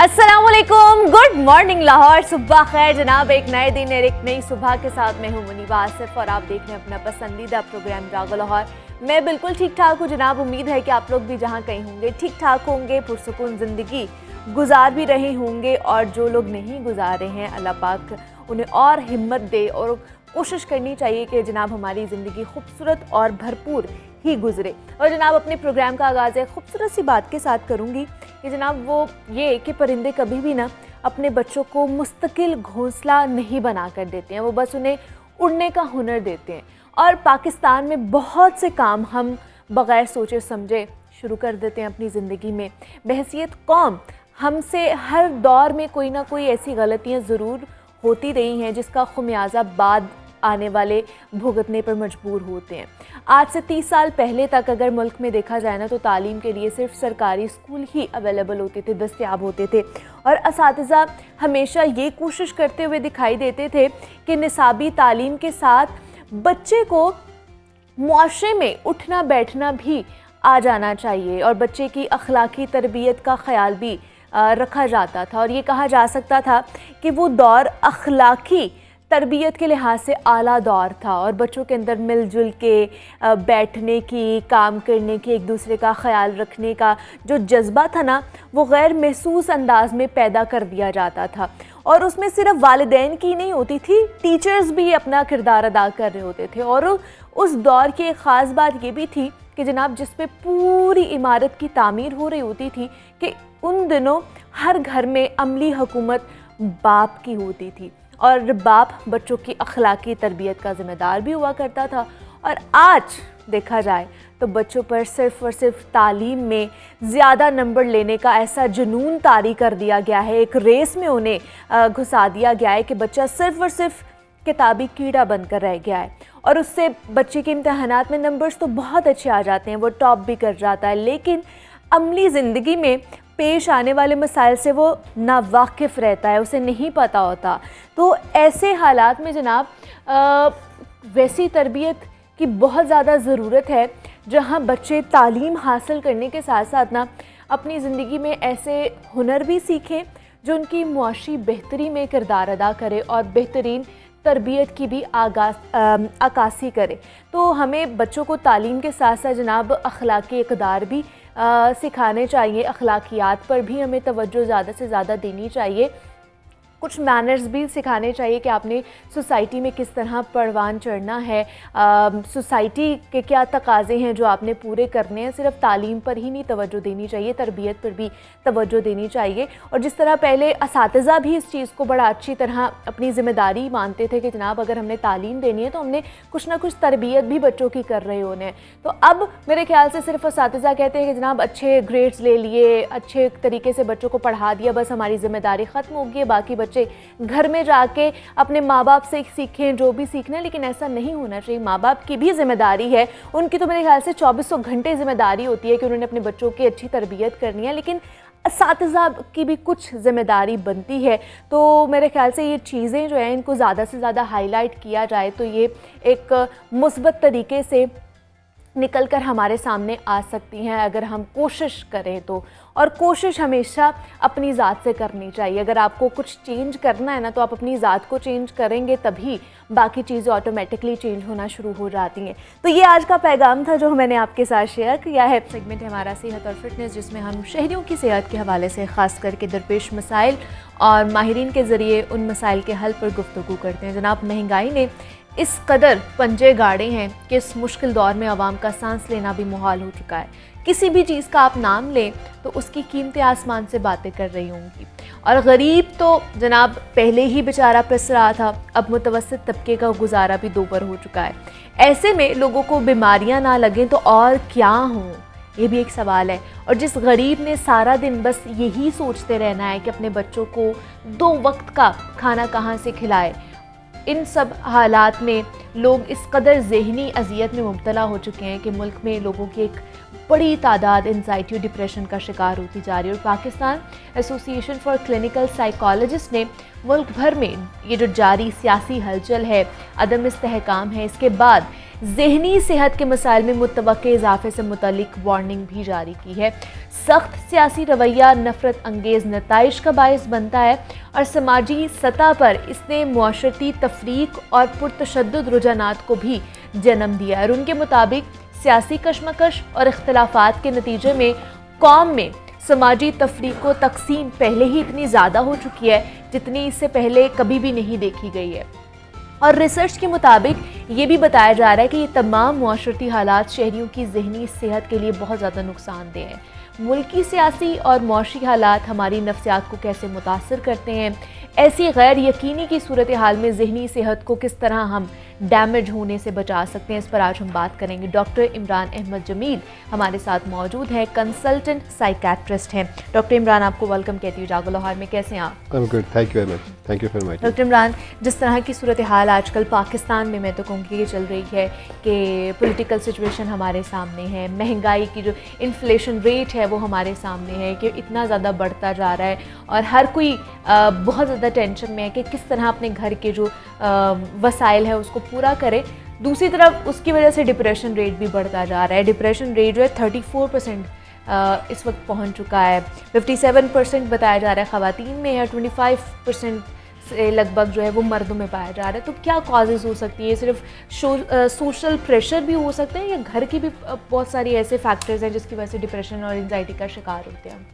अस्सलामुअलैकुम, good morning Lahore, सुबह खैर जनाब। एक नए दिन और एक नई सुबह के साथ मैं हूं मुनीबा आसिफ और आप देख रहे हैं अपना पसंदीदा प्रोग्राम जागो लाहौर। मैं बिल्कुल ठीक ठाक हूं जनाब। उम्मीद है कि आप लोग भी जहां कहीं होंगे ठीक ठाक होंगे, पुरसुकून ज़िंदगी गुजार भी रहे होंगे। और जो लोग नहीं गुजार रहे हैं, अल्लाह पाक उन्हें और हिम्मत दे और कोशिश करनी चाहिए कि जनाब हमारी ज़िंदगी खूबसूरत और भरपूर ही गुजरे। और जनाब अपने प्रोग्राम का आगाज़ एक खूबसूरत सी बात के साथ करूँगी कि जनाब वो ये कि परिंदे कभी भी ना अपने बच्चों को मुस्तकिल घोंसला नहीं बना कर देते हैं, वो बस उन्हें उड़ने का हुनर देते हैं। और पाकिस्तान में बहुत से काम हम बग़ैर सोचे समझे शुरू कर देते हैं अपनी ज़िंदगी में। बहैसियत कौम हमसे हर दौर में कोई ना कोई ऐसी गलतियाँ ज़रूर होती रही हैं जिसका खुमियाजा बाद आने वाले भुगतने पर मजबूर होते हैं। आज से 30 साल पहले तक अगर मुल्क में देखा जाए ना तो तालीम के लिए सिर्फ सरकारी स्कूल ही अवेलेबल होते थे, दस्तयाब होते थे। और असातिज़ा हमेशा ये कोशिश करते हुए दिखाई देते थे कि निसाबी तालीम के साथ बच्चे को मुआशरे में उठना बैठना भी आ जाना चाहिए और बच्चे की अखलाकी तरबियत का ख्याल भी रखा जाता था। और ये कहा जा सकता था कि वो दौर अखलाकी तरबियत के लिहाज से आला दौर था और बच्चों के अंदर मिलजुल के बैठने की, काम करने की, एक दूसरे का ख्याल रखने का जो जज्बा था ना, वो गैर महसूस अंदाज में पैदा कर दिया जाता था। और उसमें सिर्फ वालिदैन की नहीं होती थी, टीचर्स भी अपना किरदार अदा कर रहे होते थे। और उस दौर की एक ख़ास बात ये भी थी कि जनाब जिस पे पूरी इमारत की तामीर हो रही होती थी कि उन दिनों हर घर में अमली हुकूमत बाप की होती थी और बाप बच्चों की अखलाकी तरबियत का ज़िम्मेदार भी हुआ करता था। और आज देखा जाए तो बच्चों पर सिर्फ़ और सिर्फ तालीम में ज़्यादा नंबर लेने का ऐसा जुनून तारी कर दिया गया है, एक रेस में उन्हें घुसा दिया गया है कि बच्चा सिर्फ़ और सिर्फ किताबी कीड़ा बनकर रह गया है। और उससे बच्चे के इम्तहानात में नंबर्स तो बहुत अच्छे आ जाते हैं, वो टॉप भी कर जाता है, लेकिन अमली ज़िंदगी में पेश आने वाले मसाइल से वो नावाकिफ़ रहता है, उसे नहीं पता होता। तो ऐसे हालात में जनाब वैसी तरबियत की बहुत ज़्यादा ज़रूरत है जहाँ बच्चे तालीम हासिल करने के साथ साथ ना अपनी ज़िंदगी में ऐसे हुनर भी सीखें जो उनकी मुआशी बेहतरी में किरदार अदा करे और बेहतरीन तरबियत की भी अक्कासी करे। तो हमें बच्चों को तालीम के साथ साथ जनाब अखलाकी इक़दार भी सिखाने चाहिए, अखलाकियात पर भी हमें तवज्जो ज़्यादा से ज़्यादा देनी चाहिए। कुछ मैनर्स भी सिखाने चाहिए कि आपने सोसाइटी में किस तरह परवान चढ़ना है, सोसाइटी के क्या तकाज़े हैं जो आपने पूरे करने हैं। सिर्फ तालीम पर ही नहीं तवज्जो देनी चाहिए, तरबियत पर भी तवज्जो देनी चाहिए। और जिस तरह पहले असातिज़ा भी इस चीज़ को बड़ा अच्छी तरह अपनी ज़िम्मेदारी मानते थे कि जनाब अगर हमने तालीम देनी है तो हमने कुछ ना कुछ तरबियत भी बच्चों की कर रहे होने हैं। तो अब मेरे ख्याल से सिर्फ असातिज़ा कहते हैं कि जनाब अच्छे ग्रेड्स ले लिए, अच्छे तरीके से बच्चों को पढ़ा दिया, बस हमारी ज़िम्मेदारी ख़त्म होगी, बाकी बच्चे घर में जाके अपने माँ बाप से सीखें जो भी सीखना है। लेकिन ऐसा नहीं होना चाहिए, माँ बाप की भी जिम्मेदारी है, उनकी तो मेरे ख्याल से 2400 घंटे जिम्मेदारी होती है कि उन्होंने अपने बच्चों की अच्छी तरबियत करनी है, लेकिन असातिज़ा की भी कुछ ज़िम्मेदारी बनती है। तो मेरे ख्याल से ये चीज़ें जो हैं इनको ज़्यादा से ज़्यादा हाईलाइट किया जाए तो ये एक मुस्बत तरीके से निकल कर हमारे सामने आ सकती हैं अगर हम कोशिश करें तो। और कोशिश हमेशा अपनी ज़ात से करनी चाहिए। अगर आपको कुछ चेंज करना है ना तो आप अपनी ज़ात को चेंज करेंगे तभी बाकी चीज़ें ऑटोमेटिकली चेंज होना शुरू हो जाती हैं। तो ये आज का पैगाम था जो मैंने आपके साथ शेयर किया है। सेगमेंट है हमारा सेहत और फिटनेस, जिसमें हम शहरियों की सेहत के हवाले से ख़ास करके दरपेश मसाइल और माहिरीन के ज़रिए उन मसाइल के हल पर गुफ्तगू करते हैं। जनाब महंगाई ने इस कदर पंजे गाड़े हैं कि इस मुश्किल दौर में आवाम का सांस लेना भी मुहाल हो चुका है। किसी भी चीज़ का आप नाम लें तो उसकी कीमतें आसमान से बातें कर रही होंगी। और गरीब तो जनाब पहले ही बेचारा पिस रहा था, अब मुतवस्सित तबके का गुजारा भी दोबर हो चुका है। ऐसे में लोगों को बीमारियां ना लगें तो और क्या हों, ये भी एक सवाल है। और जिस गरीब ने सारा दिन बस यही सोचते रहना है कि अपने बच्चों को 2 वक्त का खाना कहाँ से खिलाए, इन सब हालात में लोग इस कदर ज़हनी अजियत में मुब्तला हो चुके हैं कि मुल्क में लोगों की एक बड़ी तादाद एंजाइटी और डिप्रेशन का शिकार होती जा रही है। और Pakistan association for clinical psychologist ने मुल्क भर में ये जो जारी सियासी हलचल है, अदम इस्तेहकाम है, इसके बाद ज़हनी सेहत के मसाइल में मुतवक्के इजाफे से मुतल्लिक वार्निंग भी जारी की है। सख्त सियासी रवैया नफरत अंगेज़ नताइज का बायस बनता है और समाजी सतह पर इसने मुआशरती तफरीक और पुरतशद्दुद रुझानात को भी जन्म दिया है। और उनके मुताबिक सियासी कशमकश और इख्तलाफात के नतीजे में कौम में समाजी तफरीक व तकसीम पहले ही इतनी ज़्यादा हो चुकी है जितनी इससे पहले कभी भी नहीं देखी गई है। और रिसर्च के मुताबिक ये भी बताया जा रहा है कि ये तमाम मुआशरती हालात शहरियों की ज़हनी सेहत के लिए बहुत ज़्यादा नुकसानदेह हैं। मुल्की सियासी और मौशी हालात हमारी नफ्सियात को कैसे मुतासर करते हैं, ऐसी गैर यकीनी की सूरत हाल में ज़हनी सेहत को किस तरह हम डैमेज होने से बचा सकते हैं, इस पर आज हम बात करेंगे। डॉक्टर इमरान अहमद जमील हमारे साथ मौजूद हैं, कंसल्टेंट साइकेट्रिस्ट हैं। डॉक्टर इमरान, आपको वेलकम कहती हूँ जागो लाहौर में। कैसे हैं आप? I'm good, thank you very much. Thank you very much. Doctor Imran, जिस तरह की सूरत हाल आजकल पाकिस्तान में मैं तो कहूँगी कि चल रही है कि पॉलिटिकल सिचुएशन हमारे सामने है, महंगाई की जो इन्फ्लेशन रेट है वो हमारे सामने है कि इतना ज़्यादा बढ़ता जा रहा है और हर कोई बहुत ज़्यादा टेंशन में है कि किस तरह अपने घर के जो वसाइल है उसको पूरा करे। दूसरी तरफ उसकी वजह से डिप्रेशन रेट भी बढ़ता जा रहा है। डिप्रेशन रेट जो है 34% इस वक्त पहुंच चुका है। 57% बताया जा रहा है ख़वातीन में है, 25% से लगभग जो है वो मर्दों में पाया जा रहा है। तो क्या कॉजेज़ हो सकती है? सिर्फ सोशल प्रेशर भी हो सकते हैं या घर की भी बहुत सारी ऐसे फैक्टर्स हैं जिसकी वजह से डिप्रेशन और एंजाइटी का शिकार होते हैं?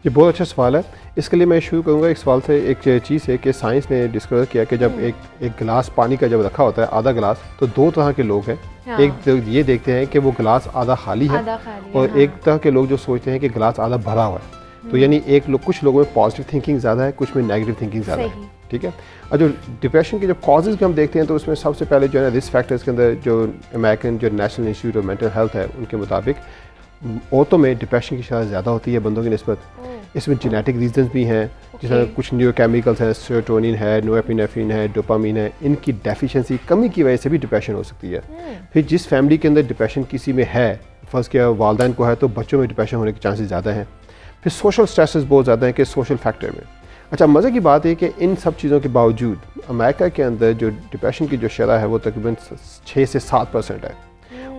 ये बहुत अच्छा सवाल है। इसके लिए मैं शुरू करूँगा एक सवाल से। एक चीज़ है कि साइंस ने डिस्कवर किया कि जब एक गिलास पानी का जब रखा होता है, आधा गिलास, तो दो तरह के लोग हैं। हाँ। एक तो ये देखते हैं कि वो गिलास आधा खाली है, और हाँ। एक तरह के लोग जो सोचते हैं कि गिलास आधा भरा हुआ है। तो यानी कुछ लोगों में पॉजिटिव थिंकिंग ज़्यादा है, कुछ में नेगेटिव थिंकिंग ज़्यादा है। ठीक है। और जो डिप्रेशन के जो कॉजेज़ भी हम देखते हैं तो उसमें सबसे पहले जो है रिस्क फैक्टर्स के अंदर जो अमेरिकन जो national institute of mental health है उनके मुताबिक औरतों में डिप्रेशन की शरह ज़्यादा होती है बंदों की निस्बत। इसमें जेनेटिक रीजंस भी हैं, जिसमें कुछ न्यूरोकेमिकल्स हैं, सेरोटोनिन है, नोएपिनेफ्रिन है, डोपामिन है, इनकी डेफिशिएंसी कमी की वजह से भी डिप्रेशन हो सकती है। फिर जिस फैमिली के अंदर डिप्रेशन किसी में है, फर्स्ट किया वालदैन को है, तो बच्चों में डिप्रेशन होने के चांसेस ज़्यादा हैं। फिर सोशल स्ट्रेसेस बहुत ज़्यादा हैं कि सोशल फैक्टर में। अच्छा, मज़े की बात है कि इन सब चीज़ों के बावजूद अमेरिका के अंदर जो डिप्रेशन की जो शरह है वो तकरीबन 6 से 7% है,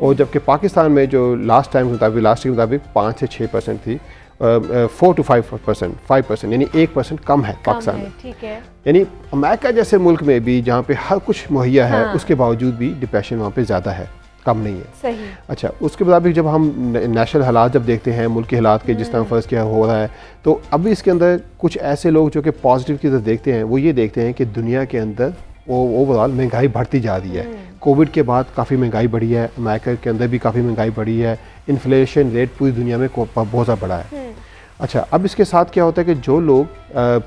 और जबकि पाकिस्तान में जो लास्ट ईयर के मुताबिक 5 से 6% थी। 4 to 5%, यानी 1% कम है पाकिस्तान में। ठीक है। यानी अमेरिका जैसे मुल्क में भी जहाँ पे हर कुछ मुहैया है, उसके बावजूद भी डिप्रेशन वहाँ पे ज़्यादा है, कम नहीं है। सही। अच्छा, उसके मुताबिक जब हम नेशनल हालात जब देखते हैं, मुल्की हालात के जिस तरह फर्ज क्या हो रहा है, तो अब इसके अंदर कुछ ऐसे लोग जो कि पॉजिटिव की तरफ देखते हैं, वो ये देखते हैं कि दुनिया के अंदर ओवरऑल महंगाई बढ़ती जा रही है। कोविड के बाद काफ़ी महंगाई बढ़ी है, अमेरिका के अंदर भी काफ़ी महंगाई बढ़ी है, इन्फ्लेशन रेट पूरी दुनिया में बहुत ज़्यादा बढ़ा है। अच्छा, अब इसके साथ क्या होता है कि जो लोग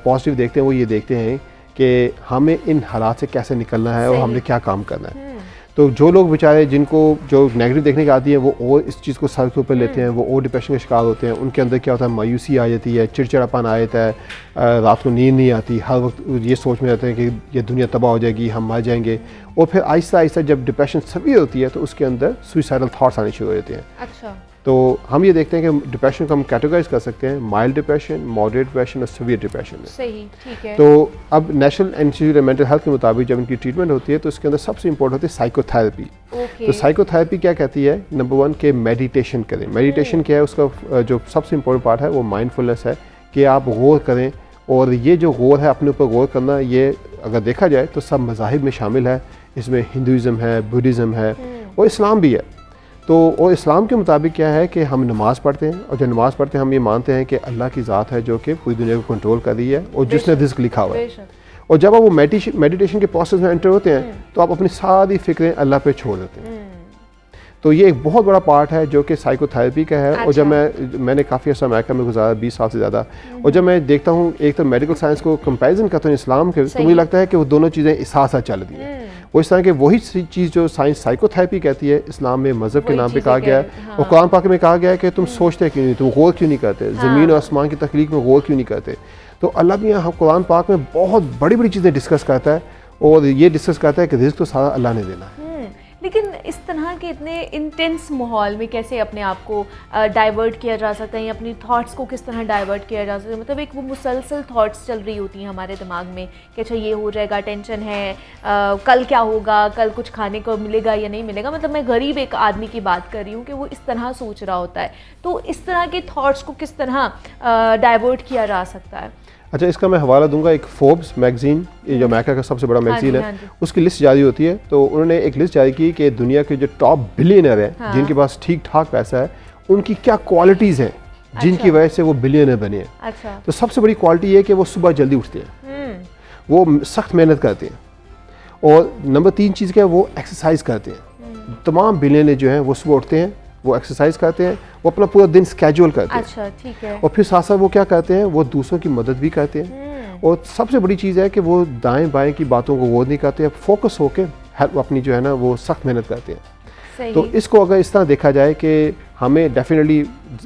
पॉजिटिव देखते हैं वो ये देखते हैं कि हमें इन हालात से कैसे निकलना है और हमने क्या काम करना है। तो जो लोग बेचारे जिनको जो नेगेटिव देखने की आती है वो और इस चीज़ को सर के ऊपर लेते हैं, वो और डिप्रेशन का शिकार होते हैं। उनके अंदर क्या होता है, मायूसी आ जाती है, चिड़चिड़ापन आ जाता है, रात को नींद नहीं आती, हर वक्त ये सोच में रहते हैं कि ये दुनिया तबाह हो जाएगी, हम मर जाएंगे। और फिर आहिस्ता आहिस्ता जब डिप्रेशन सीवियर होती है तो उसके अंदर सुइसाइडल थॉट्स आने शुरू हो जाते हैं। अच्छा। तो हम ये देखते हैं कि डिप्रेशन को हम कैटेगराइज कर सकते हैं माइल्ड डिप्रेशन, मॉडरेट डिप्रेशन और सीवियर डिप्रेशन में। सही, ठीक है। तो अब national institute of mental health के मुताबिक जब इनकी ट्रीटमेंट होती है तो इसके अंदर सबसे इंपॉर्टेंट होती है साइकोथेरेपी। तो साइकोथेरेपी क्या कहती है? नंबर 1 के मेडिटेशन करें। मेडिटेशन क्या है? उसका जो सबसे इंपॉर्टेंट पार्ट है वो माइंडफुलनेस है कि आप गौर करें, और ये जो गौर है, अपने ऊपर गौर करना, ये अगर देखा जाए तो सब मज़ाहिब में शामिल है। इसमें हिंदुज़म है, बुद्धिज़्म है और इस्लाम भी है। तो और इस्लाम के मुताबिक क्या है कि हम नमाज़ पढ़ते हैं, और जब नमाज़ पढ़ते हैं हम ये मानते हैं कि अल्लाह की ज़ात है जो कि पूरी दुनिया को कंट्रोल कर रही है और जिसने रिज़्क़ लिखा हुआ है। और जब आप वो मेडिटेशन के प्रोसेस में एंटर होते हैं तो आप अपनी सारी फ़िक्रें अल्लाह पे छोड़ देते हैं। तो ये एक बहुत बड़ा पार्ट है जो कि साइकोथेरेपी का है। और जब मैंने काफ़ी अर्सा अमेरिका में गुजारा, 20 साल से ज़्यादा, और जब मैं देखता हूँ एक तो मेडिकल साइंस को कंपैरिजन करता हूँ इस्लाम के, तो मुझे लगता है कि वो दोनों चीज़ें एक साथ चल रही हैं। वो इस तरह के वही चीज़ जो साइंस साइकोथेरेपी कहती है, इस्लाम में मज़हब के नाम पे कहा गया है, और कुरान पाक में कहा गया है कि तुम सोचते क्यों नहीं, तुम गौर क्यों नहीं करते, ज़मीन और आसमान की तख्लीक में गौर क्यों नहीं करते। तो अल्लाह भी यहाँ कुरान पाक में बहुत बड़ी बड़ी चीज़ें डिस्कस करता है, और ये डिस्कस करता है कि रिज़्क़ तो सारा अल्लाह ने देना है। लेकिन इस तरह के इतने इंटेंस माहौल में कैसे अपने आप को डाइवर्ट किया जा सकता है, या अपनी थॉट्स को किस तरह डाइवर्ट किया जा सकता है? मतलब एक वो मुसलसल थॉट्स चल रही होती हैं हमारे दिमाग में कि अच्छा ये हो जाएगा, टेंशन है, कल क्या होगा, कल कुछ खाने को मिलेगा या नहीं मिलेगा। मतलब मैं गरीब एक आदमी की बात कर रही हूँ कि वो इस तरह सोच रहा होता है। तो इस तरह के थॉट्स को किस तरह डाइवर्ट किया जा सकता है? अच्छा, इसका मैं हवाला दूंगा एक फोर्ब्स मैगजीन, ये जो अमेरिका का सबसे बड़ा मैगजीन है, उसकी लिस्ट जारी होती है। तो उन्होंने एक लिस्ट जारी की कि दुनिया के जो टॉप बिलियनर हैं, जिनके पास ठीक ठाक पैसा है, उनकी क्या क्वालिटीज़ हैं जिनकी वजह से वो बिलियनर बने हैं। अच्छा। तो सबसे बड़ी क्वालिटी ये है कि वो सुबह जल्दी उठते हैं, वो सख्त मेहनत करते हैं, और नंबर 3 चीज़ क्या है, वो एक्सरसाइज करते हैं। तमाम बिलियनर जो हैं वो सुबह उठते हैं, वो एक्सरसाइज करते हैं, वो अपना पूरा दिन स्केड्यूल करते हैं। अच्छा, ठीक है। और फिर साथ साथ वो क्या करते हैं, वो दूसरों की मदद भी करते हैं। और सबसे बड़ी चीज़ है कि वो दाएं बाएं की बातों को गौर नहीं करते, फोकस होके अपनी जो है ना वो सख्त मेहनत करते हैं। सही। तो इसको अगर इस तरह देखा जाए कि हमें डेफिनेटली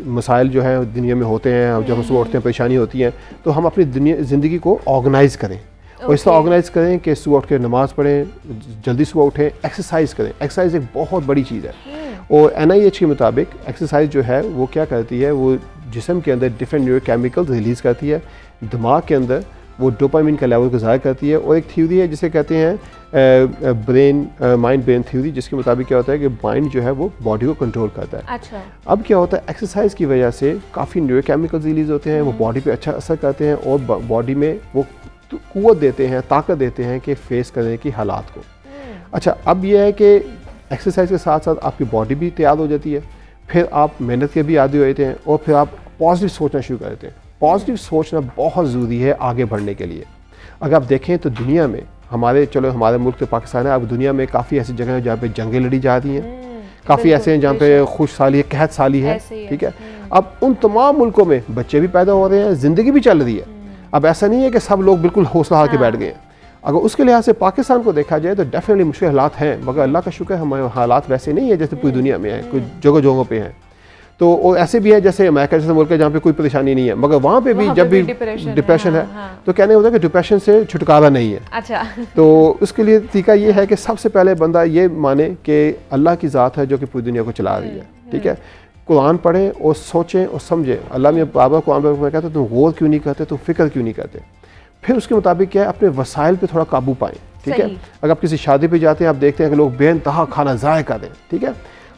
मसाइल जो है दुनिया में होते हैं, जब हम सुबह उठते हैं परेशानी होती है, तो हम अपनी ज़िंदगी को ऑर्गेनाइज़ करें और इस तरह ऑर्गेनाइज करें कि सुबह उठ के नमाज़ पढ़ें, जल्दी सुबह उठें, एक्सरसाइज करें। एक्सरसाइज एक बहुत बड़ी चीज़ है। और NIH के मुताबिक एक्सरसाइज जो है वो क्या करती है, वो जिस्म के अंदर डिफरेंट न्यूरोकेमिकल्स रिलीज़ करती है, दिमाग के अंदर वो डोपामिन का लेवल को ज़ाहिर करती है। और एक थ्योरी है जिसे कहते हैं माइंड ब्रेन थ्योरी, जिसके मुताबिक क्या होता है कि माइंड जो है वो बॉडी को कंट्रोल करता है। अच्छा। अब क्या होता है, एक्सरसाइज की वजह से काफ़ी न्यूरोकेमिकल्स रिलीज़ होते हैं, वो बॉडी पे अच्छा असर करते हैं और बॉडी में वो कुव्वत देते हैं, ताकत देते हैं कि फेस करने की हालात को। अच्छा, अब यह है कि एक्सरसाइज के साथ साथ आपकी बॉडी भी तैयार हो जाती है, फिर आप मेहनत के भी आदी हो जाते हैं, और फिर आप पॉजिटिव सोचना शुरू कर देते हैं। पॉजिटिव सोचना बहुत ज़रूरी है आगे बढ़ने के लिए। अगर आप देखें तो दुनिया में हमारे मुल्क तो पाकिस्तान है, अब दुनिया में काफ़ी ऐसी जगह हैं जहाँ पे जंगें लड़ी जा रही हैं, काफ़ी ऐसे हैं जहाँ पे खुश साली है, कहत साली है, ठीक है। अब उन तमाम मुल्कों में बच्चे भी पैदा हो रहे हैं, ज़िंदगी भी चल रही है। अब ऐसा नहीं है कि सब लोग बिल्कुल हौसला हार के बैठ गए हैं। अगर उसके लिहाज से पाकिस्तान को देखा जाए तो डेफिनेटली मुश्किल हालात हैं, मगर अल्लाह का शुक्र है हमारे हालात वैसे नहीं है जैसे पूरी दुनिया में है, कुछ जगह जगहों पे हैं। तो और ऐसे भी है जैसे अमेरिका जैसे मुल्क है जहाँ पे कोई परेशानी नहीं है, मगर वहाँ पे भी जब भी डिप्रेशन है, तो कहने होता है कि डिप्रेशन से छुटकारा नहीं है। अच्छा। तो उसके लिए तरीका ये है कि सबसे पहले बंदा ये माने कि अल्लाह की ज़ात है जो कि पूरी दुनिया को चला रही है, ठीक है। कुरान पढ़ें और सोचें और समझें। अल्लाह में बाबा कुरान में कहता है तुम गौर क्यों नहीं करते, तुम फिक्र क्यों नहीं करते। फिर उसके मुताबिक क्या है, अपने वसाइल पे थोड़ा काबू पाएं, ठीक है। अगर आप किसी शादी पे जाते हैं, आप देखते हैं कि लोग बेइंतहा खाना ज़ाया कर दें, ठीक है।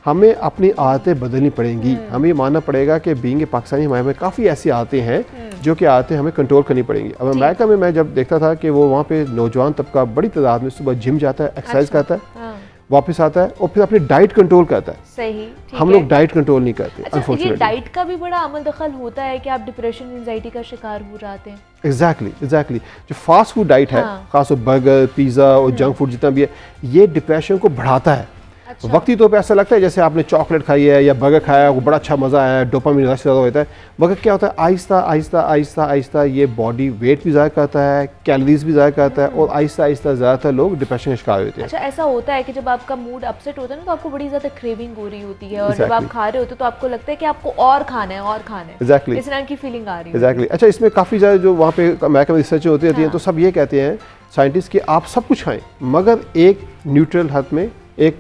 हमें अपनी आदतें बदलनी पड़ेंगी। हमें ये मानना पड़ेगा कि बीइंग पाकिस्तानी हमारे में काफ़ी ऐसी आदतें हैं जो कि आदतें हमें कंट्रोल करनी पड़ेंगी। अब अमेरिका में मैं जब देखता था कि वो वहाँ पे नौजवान तबका बड़ी तादाद में सुबह जिम जाता है, एक्सरसाइज करता है, वापस आता है और फिर अपनी डाइट कंट्रोल करता है। सही। हम लोग डाइट कंट्रोल नहीं करते। अच्छा, ये डाइट का भी बड़ा अमल दखल होता है कि आप डिप्रेशन एंजाइटी का शिकार हो जाते हैं। एग्जैक्टली। जो फास्ट फूड डाइट है, खासतौर बर्गर, पिज़्ज़ा और जंक फूड जितना भी है, ये डिप्रेशन को बढ़ाता है। अच्छा। वक्ती तौर पे ऐसा लगता है जैसे आपने चॉकलेट खाई है या बर्गर खाया है, वो बड़ा अच्छा मज़ा आया है, डोपामिन रश ज़्यादा होता है, मगर क्या होता है आहिस्ता आहिस्ता आहिस्ता आहिस्ता ये बॉडी वेट भी ज़ाया करता है, कैलोरीज भी ज़ाया करता है, और आहिस्ता आहिस्ता ज़्यादातर लोग डिप्रेशन का शिकार होते हैं। अच्छा, ऐसा होता है कि जब आपका मूड अपसेट होता है ना, तो आपको बड़ी ज़्यादा क्रेविंग हो रही होती है, और जब आप खा रहे होते हो तो आपको लगता है कि आपको और खाना है और खाना है। एग्जैक्टली। इस तरह की फीलिंग आ रही है। एग्जैक्टली। अच्छा, इसमें काफ़ी ज़्यादा जो वहाँ पे अमेरिका में रिसर्च होती रहती है, तो सब ये कहते हैं साइंटिस्ट कि आप सब कुछ खाएं, मगर एक न्यूट्रल हद में, एक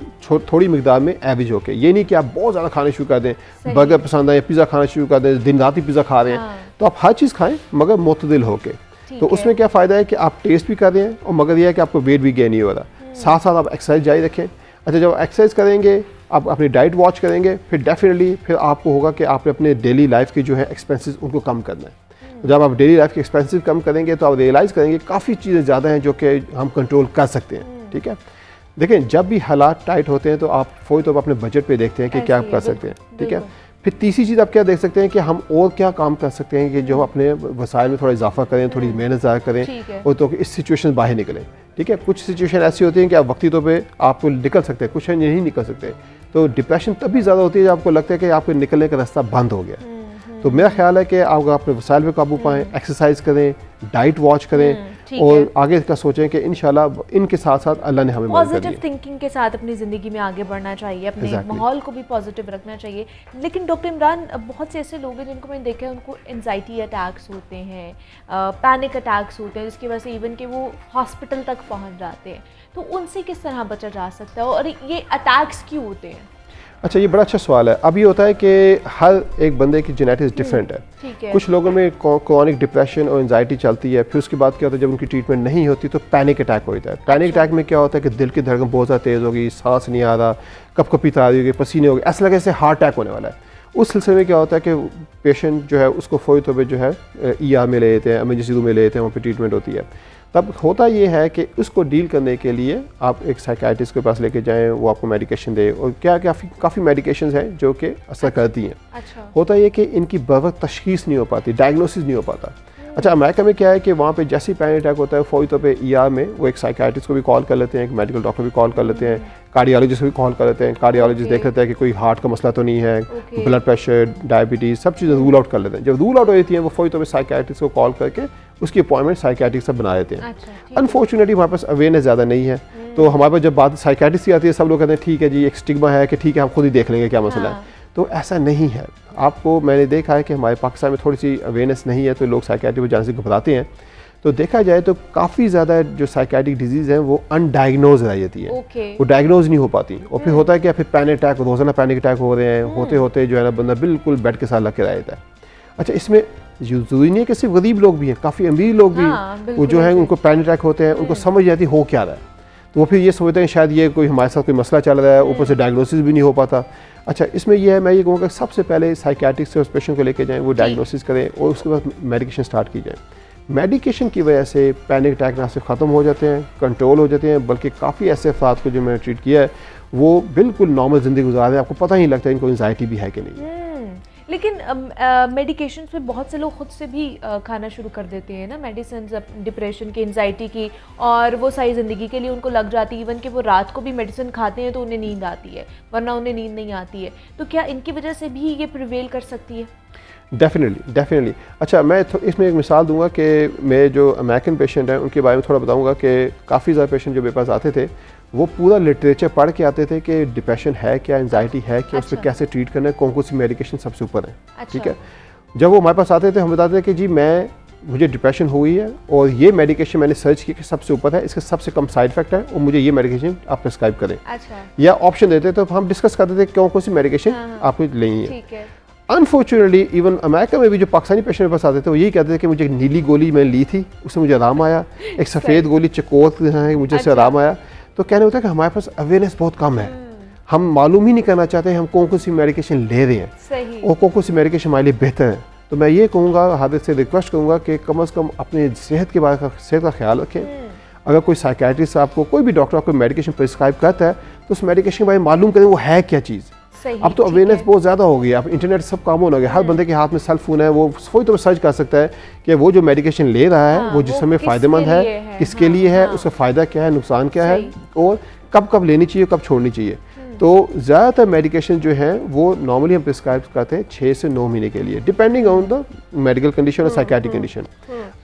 थोड़ी मिकदार में एवरेज होके। ये नहीं कि आप बहुत ज़्यादा खाने शुरू कर दें, बर्गर पसंद है या पिज़्ज़ा खाना शुरू कर दें, दिन रात ही पिज़्ज़ा खा रहे हैं। तो आप हर चीज़ खाएं मगर मुतदिल होके। तो उसमें क्या फ़ायदा है कि आप टेस्ट भी कर रहे हैं, और मगर यह है कि आपको वेट भी गेन नहीं हो रहा। साथ साथ आप एक्सरसाइज जारी रखें। अच्छा, जब एक्सरसाइज करेंगे, आप अपनी डाइट वॉच करेंगे, फिर डेफिनेटली फिर आपको होगा कि आपने अपने डेली लाइफ के जो है एक्सपेंसेस उनको कम करना है। जब आप डेली लाइफ के एक्सपेंसेस कम करेंगे तो आप रियलाइज़ करेंगे काफ़ी चीज़ें ज़्यादा हैं जो कि हम कंट्रोल कर सकते हैं, ठीक है। देखें, जब भी हालात टाइट होते हैं तो आप फौरी तौर पर अपने बजट पे देखते हैं कि क्या आप कर सकते हैं, ठीक है। फिर तीसरी चीज़ आप क्या देख सकते हैं कि हम और क्या काम कर सकते हैं कि जो अपने वसाइल में थोड़ा इजाफा करें, थोड़ी मेहनत ज़्यादा करें, और तो इस सिचुएशन से बाहर निकलें, ठीक है। कुछ सिचुएशन ऐसी होती हैं कि आप वक्ती तौर पे आप निकल सकते हैं, कुछ नहीं निकल सकते। तो डिप्रेशन तभी ज़्यादा होती है जब आपको लगता है कि आपको निकलने का रास्ता बंद हो गया। तो मेरा ख्याल है कि आप अपने वसाइल पे काबू पाएँ, एक्सरसाइज करें, डाइट वॉच करें, ठीक और है। आगे का सोचें कि इंशाल्लाह इनके साथ साथ अल्लाह ने हमें मदद कर दी पॉजिटिव थिंकिंग के साथ अपनी ज़िंदगी में आगे बढ़ना चाहिए, अपने Exactly. माहौल को भी पॉजिटिव रखना चाहिए। लेकिन डॉक्टर इमरान, बहुत से ऐसे लोग हैं जिनको मैंने देखा है उनको एंजाइटी अटैक्स होते हैं, पैनिक अटैक्स होते हैं, जिसकी वजह से इवन कि वो हॉस्पिटल तक पहुंच जाते हैं। तो उनसे किस तरह बचा जा सकता है और ये अटैक्स क्यों होते हैं? अच्छा, ये बड़ा अच्छा सवाल है। अब ये होता है कि हर एक बंदे की जेनेटिक्स डिफरेंट है। ठीक है। कुछ लोगों में क्रॉनिक डिप्रेशन और एंजाइटी चलती है, फिर उसके बाद क्या होता है जब उनकी ट्रीटमेंट नहीं होती तो पैनिक अटैक होता है। पैनिक अटैक में क्या होता है कि दिल की धड़कन बहुत ज़्यादा तेज़ होगी, सांस नहीं आ रहा, कपकपी तारी होगी, पसीने होगी, ऐसा लगे जैसे हार्ट अटैक होने वाला है। उस सिलसिले में क्या होता है कि पेशेंट जो है उसको फौरी तौर पर जो है ER में ले लेते हैं, एमरजेंसी रूम में ले लेते हैं, वहाँ पर ट्रीटमेंट होती है। तब होता ये है कि उसको डील करने के लिए आप एक साइकियाट्रिस्ट के पास लेके जाएं, वो आपको मेडिकेशन दे, और क्या काफ़ी मेडिकेशंस हैं जो कि असर करती हैं। अच्छा। होता ये कि इनकी बर्वक्त तशखीस नहीं हो पाती, डायग्नोसिस नहीं हो पाता। अच्छा, अमेरिका में क्या है कि वहाँ पे जैसे ही पैनिक अटैक होता है फौरी तौर पे ER में वो एक साइकियाट्रिस्ट को भी कॉल कर लेते हैं, एक मेडिकल डॉक्टर भी कॉल कर लेते हैं, कार्डियोलॉजिस्ट को भी कॉल कर लेते हैं। कार्डियोलॉजिस्ट देख लेते हैं कि कोई हार्ट का मसला तो नहीं है, ब्लड प्रेशर, डायबिटीज़, सब चीज़ें रूल आउट कर लेते हैं। जब रूल आउट हो जाती हैं वो फौरी तौर पे साइकियाट्रिस्ट को कॉल करके उसकी अपॉइंटमेंट साइकियाट्रिस्ट से बना देते हैं। अच्छा, अनफॉर्चुनेटली हमारे पास अवेयरनेस ज़्यादा नहीं है, तो हमारे पास जब बात साइकियाट्रिस्ट की आती है सब लोग कहते हैं ठीक है जी, एक स्टिग्मा है कि ठीक है हम खुद ही देख लेंगे क्या मसला है। तो ऐसा नहीं है। आपको मैंने देखा है कि हमारे पाकिस्तान में थोड़ी सी अवेयरनेस नहीं है, तो लोग साइकियाट्री को जाने से घबराते हैं। तो देखा जाए तो काफ़ी ज़्यादा जो साइकियाट्रिक डिजीज़ हैं वो अनडायग्नोज रह जाती है, वो डायग्नोज नहीं हो पाती। और फिर होता है कि फिर पैनिक अटैक, रोज़ाना पैनिक अटैक हो रहे हैं, होते होते जो है ना बंदा बिल्कुल बेड के साथ लग के रह जाता है। अच्छा, इसमें ज़रूरी नहीं है कि सिर्फ गरीब लोग भी हैं, काफ़ी अमीर लोग भी हैं, वो जो है उनको पैनिक अटैक होते हैं, उनको समझ जाती हो क्या रहा है, तो वो फिर ये सोचते हैं शायद ये कोई हमारे साथ कोई मसला चल रहा है, ऊपर से डायग्नोसिस भी नहीं हो पाता। अच्छा, इसमें ये है, मैं ये कहूँगा सबसे पहले साइकियाट्रिस्ट से उस पेशेंट को लेके जाएं, वो डायग्नोसिस करें और उसके बाद मेडिकेशन स्टार्ट की जाए। मेडिकेशन की वजह से पैनिक अटैक ना सिर्फ ख़त्म हो जाते हैं, कंट्रोल हो जाते हैं, बल्कि काफ़ी ऐसे अफराद को जो मैंने ट्रीट किया है वो बिल्कुल नॉर्मल ज़िंदगी गुजार रहे हैं, आपको पता ही नहीं लगता इनको एंजाइटी भी है कि नहीं। लेकिन मेडिकेशन पे बहुत से लोग खुद से भी खाना शुरू कर देते हैं ना, मेडिसिन डिप्रेशन की, एंजाइटी की, और वो सारी ज़िंदगी के लिए उनको लग जाती है। इवन कि वो रात को भी मेडिसिन खाते हैं तो उन्हें नींद आती है, वरना उन्हें नींद नहीं आती है। तो क्या इनकी वजह से भी ये प्रिवेल कर सकती है? डेफिनेटली। अच्छा, मैं इसमें एक मिसाल दूंगा कि मेरे जो अमेरिकन पेशेंट हैं उनके बारे में थोड़ा बताऊंगा कि काफ़ी ज़्यादा पेशेंट जो मेरे पास आते थे वो पूरा लिटरेचर पढ़ के आते थे कि डिप्रेशन है क्या, एंजाइटी है क्या, उस पर कैसे ट्रीट करना है, कौन कौन सी मेडिकेशन सबसे ऊपर है। ठीक है, जब वो हमारे पास आते थे हम बताते थे कि जी मुझे डिप्रेशन हुई है और ये मेडिकेशन मैंने सर्च की कि सबसे ऊपर है, इसके सबसे कम साइड इफेक्ट है और मुझे ये मेडिकेशन आप प्रिस्क्राइब करें। अच्छा। या ऑप्शन देते तो हम डिस्कस करते थे कौन कौन सी मेडिकेशन आपको लेनी है। ठीक है। अनफॉर्चुनेटली इवन अमेरिका में भी जो पाकिस्तानी पेशेंट मेरे पास आते थे वो यही कहते थे कि मुझे नीली गोली मैंने ली थी, उससे मुझे आराम आया, एक सफ़ेद गोली चकोर है मुझे उससे आराम आया। तो कहने होता है कि हमारे पास अवेयरनेस बहुत कम है, हम मालूम ही नहीं करना चाहते हम कौन कौन सी मेडिकेशन ले रहे हैं और कौन कौन सी मेडिकेशन हमारे लिए बेहतर है। तो मैं ये कहूँगा, हादिर से रिक्वेस्ट करूँगा कि कम से कम अपने सेहत का ख्याल रखें। अगर कोई साइकियाट्रिस्ट आपको, कोई भी डॉक्टर आपको मेडिकेशन प्रिस्क्राइब करता है तो उस मेडिकेशन के बारे में मालूम करें वो है क्या चीज़। अब तो अवेयरनेस बहुत ज़्यादा हो गई है, अब इंटरनेट सब काम होने लगे, हर बंदे के हाथ में सेल फोन है, वो कोई तो सर्च कर सकता है कि वो जो मेडिकेशन ले रहा है वो जिस समय फ़ायदेमंद है, किसके लिए है, उसका फ़ायदा क्या है, नुकसान क्या है और कब कब लेनी चाहिए, कब छोड़नी चाहिए। तो ज़्यादातर मेडिकेशन जो है वो नॉर्मली हम प्रिस्क्राइब करते हैं 6 से 9 महीने के लिए, depending on the medical condition और साइकियाट्रिक कंडीशन।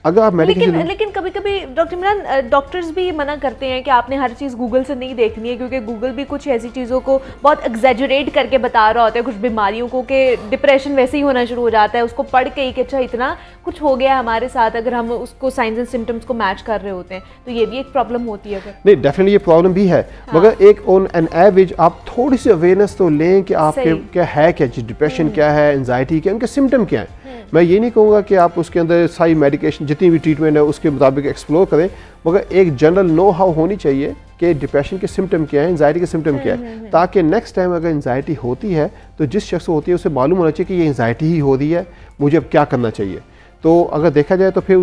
अगर आप मेडिकेशन लेकिन कभी कभी डॉक्टर इमरान, डॉक्टर्स भी मना करते हैं कि आपने हर चीज़ गूगल से नहीं देखनी है, क्योंकि गूगल भी कुछ ऐसी चीज़ों को बहुत एग्जैजरेट करके बता रहा होता है, कुछ बीमारियों को, कि डिप्रेशन वैसे ही होना शुरू हो जाता है उसको पढ़ के ही कि अच्छा इतना कुछ हो गया हमारे साथ, अगर हम उसको साइंस एंड सिम्टम्स को मैच कर रहे होते हैं तो ये भी एक प्रॉब्लम होती है। नहीं, डेफिनेटली ये प्रॉब्लम भी है, मगर एक ऑन एन एवरेज आप थोड़ी सी अवेयरनेस तो लें कि आपके क्या है, क्या चीज़, डिप्रेशन क्या है, एंजाइटी क्या, उनके सिम्टम क्या है। मैं ये नहीं कहूँगा कि आप उसके अंदर सारी मेडिकेशन जितनी भी ट्रीटमेंट है उसके मुताबिक एक्सप्लोर करें, मगर एक जनरल नो हाउ होनी चाहिए कि डिप्रेशन के सिम्टम क्या है, एंजाइटी के सिम्टम क्या है, ताकि नेक्स्ट टाइम अगर एंजाइटी होती है तो जिस शख्स को होती है उसे मालूम होना चाहिए कि ये एंजाइटी ही हो रही है, मुझे अब क्या करना चाहिए। तो अगर देखा जाए तो फिर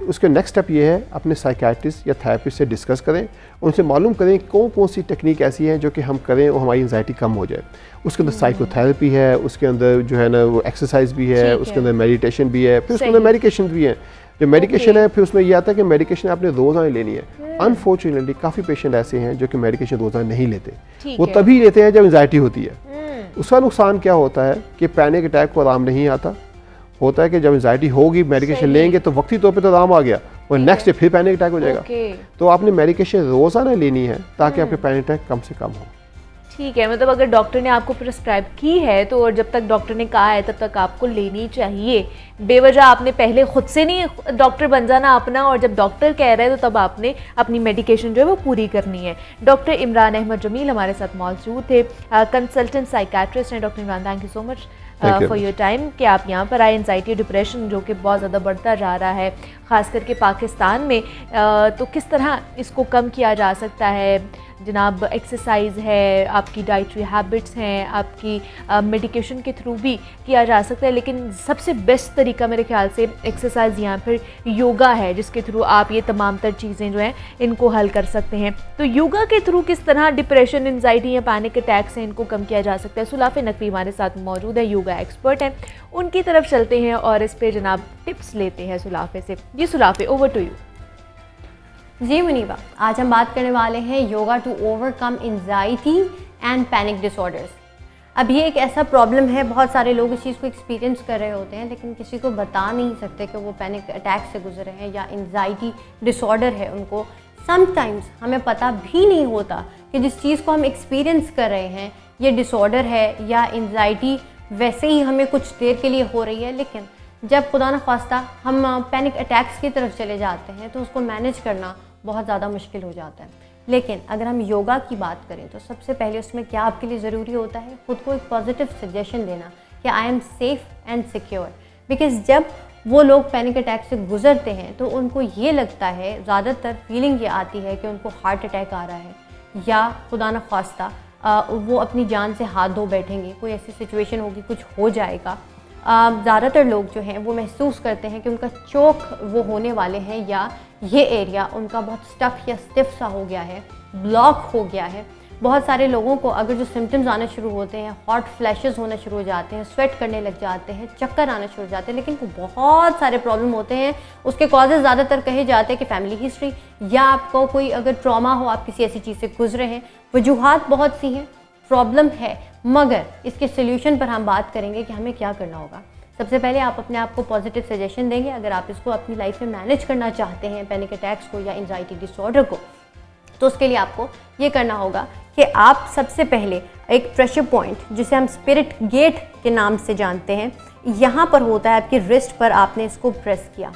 उसके नेक्स्ट स्टेप ये है अपने साइकियाट्रिस्ट या थेरेपिस्ट से डिस्कस करें, उनसे मालूम करें कौन कौन सी टेक्निक ऐसी है जो कि हम करें और हमारी एंजाइटी कम हो जाए। उसके अंदर साइकोथेरेपी है, उसके अंदर जो है ना वो एक्सरसाइज भी है, उसके अंदर मेडिटेशन भी है, फिर उसके अंदर मेडिकेशन भी है। जो मेडिकेशन है फिर उसमें यह आता है कि मेडिकेशन आपने रोज़ाना लेनी है। अनफॉर्चुनेटली काफ़ी पेशेंट ऐसे हैं जो कि मेडिकेशन रोज़ाना नहीं लेते, वो तभी लेते हैं जब एंजाइटी होती है। उसका नुकसान क्या होता है कि पैनिक अटैक को आराम नहीं आता, होता है कि जब एंजाइटी होगी मेडिकेशन लेंगे तो वक्ती तौर पे तो आराम आ गया, और नेक्स्ट डे फिर पैनिक अटैक हो जाएगा। ओके। तो आपने मेडिकेशन रोज़ाना लेनी है ताकि आपके पैनिक अटैक कम से कम हो। ठीक है, मतलब अगर डॉक्टर ने आपको प्रिस्क्राइब की है तो, और जब तक डॉक्टर ने कहा है तब तक आपको लेनी चाहिए। बेवजह आपने पहले खुद से नहीं डॉक्टर बन जाना अपना, और जब डॉक्टर कह रहे हैं तो तब आपने अपनी मेडिकेशन जो है वो पूरी करनी है। डॉक्टर इमरान अहमद जमील हमारे साथ मौजूद थे, कंसल्टेंट साइकेट्रिस्ट हैं। Doctor Imran, thank you so much for your time कि आप यहाँ पर आए। एंजाइटी डिप्रेशन जो कि बहुत ज़्यादा बढ़ता जा रहा है ख़ास करके पाकिस्तान में, तो किस तरह इसको कम किया जा सकता है जनाब? एक्सरसाइज है, आपकी डाइटरी हैबिट्स हैं, आपकी मेडिकेशन के थ्रू भी किया जा सकता है, लेकिन सबसे बेस्ट तरीका मेरे ख्याल से एक्सरसाइज या फिर योगा है, जिसके थ्रू आप ये तमाम तर चीज़ें जो हैं इनको हल कर सकते हैं। तो योगा के थ्रू किस तरह डिप्रेशन, एंजाइटी या पैनिक अटैक्स हैं इनको कम किया जा सकता है? सुलाफे नकवी हमारे साथ मौजूद है, योगा एक्सपर्ट हैं, उनकी तरफ चलते हैं और इस पर जनाब टिप्स लेते हैं सुलाफे से। जी सुलाफे, ओवर टू यू। जी मुनीबा, आज हम बात करने वाले हैं yoga to overcome anxiety and panic disorders. अब ये एक ऐसा प्रॉब्लम है, बहुत सारे लोग इस चीज़ को एक्सपीरियंस कर रहे होते हैं लेकिन किसी को बता नहीं सकते कि वो पैनिक अटैक से गुजरे हैं या एंजाइटी डिसऑर्डर है उनको। समटाइम्स हमें पता भी नहीं होता कि जिस चीज़ को हम एक्सपीरियंस कर रहे हैं ये डिसऑर्डर है या एंजाइटी वैसे ही हमें कुछ देर के लिए हो रही है, लेकिन जब खुदा न ख्वास्ता हम पैनिक अटैक्स की तरफ चले जाते हैं तो उसको मैनेज करना बहुत ज़्यादा मुश्किल हो जाता है। लेकिन अगर हम योगा की बात करें तो सबसे पहले उसमें क्या आपके लिए ज़रूरी होता है? खुद को एक पॉजिटिव सजेशन देना कि I am safe and secure. Because जब वो लोग पैनिक अटैक से गुजरते हैं तो उनको ये लगता है, ज़्यादातर फीलिंग ये आती है कि उनको हार्ट अटैक आ रहा है या खुदा न ख्वास्ता वो अपनी जान से हाथ धो बैठेंगे, कोई ऐसी सिचुएशन होगी, कुछ हो जाएगा। ज़्यादातर लोग जो हैं वो महसूस करते हैं कि उनका चोक वो होने वाले हैं या ये एरिया उनका बहुत स्टफ या स्टिफ सा हो गया है, ब्लॉक हो गया है। बहुत सारे लोगों को अगर जो सिम्टम्स आने शुरू होते हैं, हॉट फ्लैशेस होना शुरू हो जाते हैं, स्वेट करने लग जाते हैं, चक्कर आना शुरू हो जाते हैं, लेकिन वो बहुत सारे प्रॉब्लम होते हैं। उसके कॉजेज़ ज़्यादातर कहे जाते हैं कि फैमिली हिस्ट्री या आपको कोई अगर ट्रॉमा हो, आप किसी ऐसी चीज़ से गुजरे हैं। वजूहात बहुत सी हैं, प्रॉब्लम है, मगर इसके सोल्यूशन पर हम बात करेंगे कि हमें क्या करना होगा। सबसे पहले आप अपने आप को पॉजिटिव सजेशन देंगे। अगर आप इसको अपनी लाइफ में मैनेज करना चाहते हैं पैनिक अटैक्स को या एंजाइटी डिसऑर्डर को, तो उसके लिए आपको ये करना होगा कि आप सबसे पहले एक प्रेशर पॉइंट जिसे हम स्पिरिट गेट के नाम से जानते हैं, यहाँ पर होता है आपकी रिस्ट पर, आपने इसको प्रेस किया।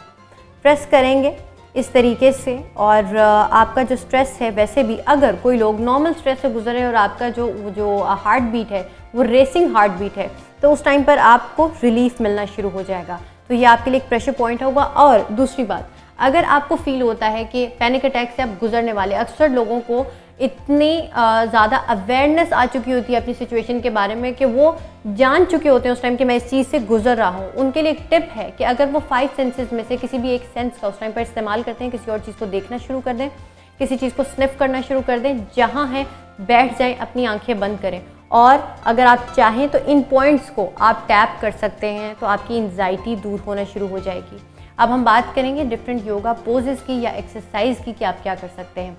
प्रेस करेंगे इस तरीके से, और आपका जो स्ट्रेस है, वैसे भी अगर कोई लोग नॉर्मल स्ट्रेस से गुजरे और आपका जो हार्ट बीट है वो रेसिंग हार्ट बीट है, तो उस टाइम पर आपको रिलीफ मिलना शुरू हो जाएगा। तो ये आपके लिए एक प्रेशर पॉइंट होगा। और दूसरी बात, अगर आपको फील होता है कि पैनिक अटैक से आप गुजरने वाले, अक्सर लोगों को इतनी ज़्यादा अवेयरनेस आ चुकी होती है अपनी सिचुएशन के बारे में कि वो जान चुके होते हैं उस टाइम कि मैं इस चीज़ से गुजर रहा हूँ। उनके लिए एक टिप है कि अगर वो 5 सेंसेस में से किसी भी एक सेंस का उस टाइम पर इस्तेमाल करते हैं, किसी और चीज़ को देखना शुरू कर दें, किसी चीज़ को स्निफ करना शुरू कर दें, जहाँ है बैठ जाएं, अपनी आंखें बंद करें, और अगर आप चाहें तो इन पॉइंट्स को आप टैप कर सकते हैं, तो आपकी एंजाइटी दूर होना शुरू हो जाएगी। अब हम बात करेंगे डिफरेंट योगा पोजेस की या एक्सरसाइज की कि आप क्या कर सकते हैं।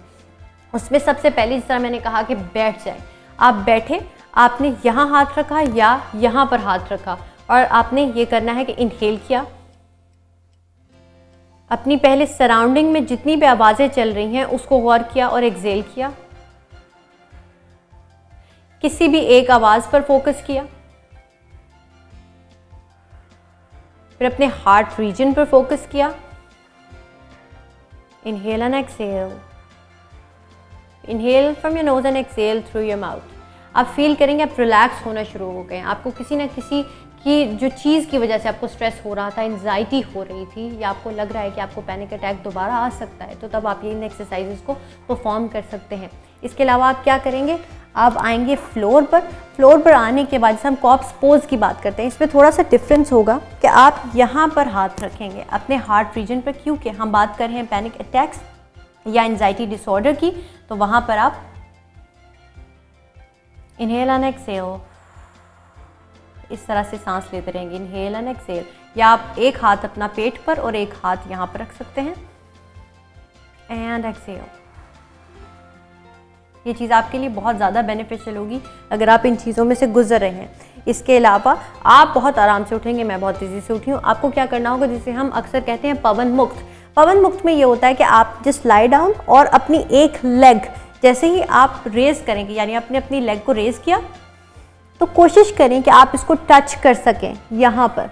उसमें सबसे पहले जिस तरह मैंने कहा कि बैठ जाएं, आप बैठे, आपने यहाँ हाथ रखा या यहाँ पर हाथ रखा, और आपने ये करना है कि इनहेल किया, अपनी पहले सराउंडिंग में जितनी भी आवाज़ें चल रही हैं उसको गौर किया और एक्सेल किया, किसी भी एक आवाज़ पर फोकस किया, फिर अपने हार्ट रीजन पर फोकस किया, inhale and exhale, inhale from your nose and exhale through your mouth. आप फील करेंगे आप रिलैक्स होना शुरू हो गए। आपको किसी ना किसी की जो चीज़ की वजह से आपको स्ट्रेस हो रहा था, एंजाइटी हो रही थी, या आपको लग रहा है कि आपको पैनिक अटैक दोबारा आ सकता है, तो तब आप ये इन एक्सरसाइजेस को परफॉर्म कर सकते हैं। इसके अलावा आप क्या करेंगे, आप आएंगे फ्लोर पर। फ्लोर पर आने के बाद जैसे हम कॉप्स पोज की बात करते हैं, इसमें थोड़ा सा डिफरेंस होगा कि आप यहाँ पर हाथ रखेंगे अपने हार्ट रीजन पर, क्योंकि हम बात कर रहे हैं पैनिक अटैक्स या एंजाइटी डिसऑर्डर की, तो वहाँ पर आप इनहेल एंड एक्सेल इस तरह से सांस लेते रहेंगे, इनहेल एंड एक्सेल। या आप एक हाथ अपना पेट पर और एक हाथ यहाँ पर रख सकते हैं, एंड एक्सेल। ये चीज़ आपके लिए बहुत ज़्यादा बेनिफिशियल होगी अगर आप इन चीज़ों में से गुजर रहे हैं। इसके अलावा आप बहुत आराम से उठेंगे, मैं बहुत तेज़ी से उठी हूँ। आपको क्या करना होगा, जिसे हम अक्सर कहते हैं पवन मुक्त, पवन मुक्त में ये होता है कि आप जस्ट लाई डाउन और अपनी एक लेग जैसे ही आप रेज करेंगे, यानी आपने अपनी लेग को रेज किया तो कोशिश करें कि आप इसको टच कर सकें यहाँ पर।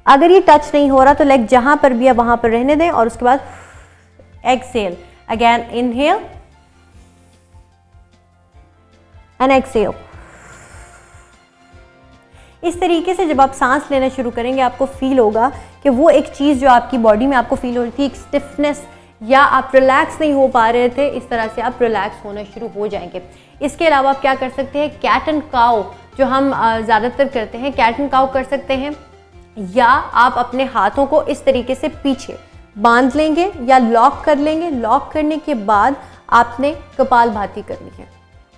अगर ये टच नहीं हो रहा तो लेग जहाँ पर भी है वहाँ पर रहने दें और उसके बाद exhale, again inhale and exhale. इस तरीके से जब आप सांस लेना शुरू करेंगे आपको फील होगा कि वो एक चीज़ जो आपकी बॉडी में आपको फील हो रही थी, एक स्टिफनेस या आप रिलैक्स नहीं हो पा रहे थे, इस तरह से आप रिलैक्स होना शुरू हो जाएंगे। इसके अलावा आप क्या कर सकते हैं, कैट एंड काउ जो हम ज़्यादातर करते हैं, कैट एंड काउ कर सकते हैं, या आप अपने हाथों को इस तरीके से पीछे बांध लेंगे या लॉक कर लेंगे। लॉक करने के बाद आपने कपालभाति करनी है।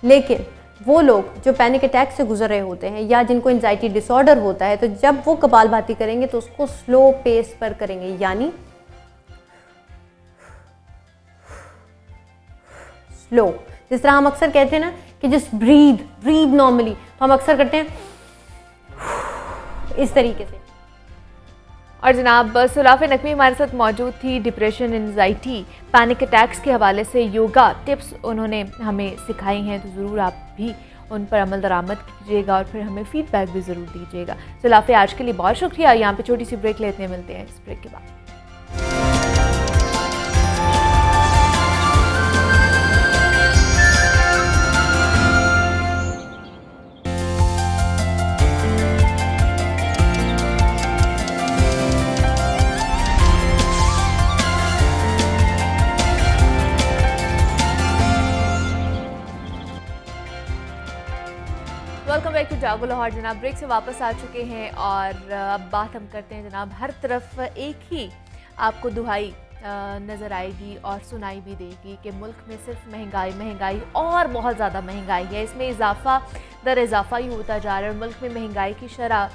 लेकिन वो लोग जो पैनिक अटैक से गुजर रहे होते हैं या जिनको एंजाइटी डिसऑर्डर होता है, तो जब वो कपालभाति करेंगे तो उसको स्लो पेस पर करेंगे, यानी स्लो। जिस तरह हम अक्सर कहते हैं ना कि जस्ट ब्रीद नॉर्मली, तो हम अक्सर करते हैं इस तरीके से। और जनाब सुलाफ़े नकवी हमारे साथ मौजूद थी, डिप्रेशन, एंजाइटी, पैनिक अटैक्स के हवाले से योगा टिप्स उन्होंने हमें सिखाई हैं, तो ज़रूर आप भी उन पर अमल दरामद कीजिएगा और फिर हमें फीडबैक भी ज़रूर दीजिएगा। सुलाफ़े आज के लिए बहुत शुक्रिया। यहाँ पे छोटी सी ब्रेक लेते हैं, मिलते हैं इस ब्रेक के बाद। वेलकम बैक टू जागो लाहौर। जनाब ब्रेक से वापस आ चुके हैं और अब बात हम करते हैं जनाब, हर तरफ एक ही आपको दुहाई नज़र आएगी और सुनाई भी देगी कि मुल्क में सिर्फ महंगाई और बहुत ज़्यादा महंगाई है। इसमें इजाफा दर इजाफा ही होता जा रहा है और मुल्क में महंगाई की शरह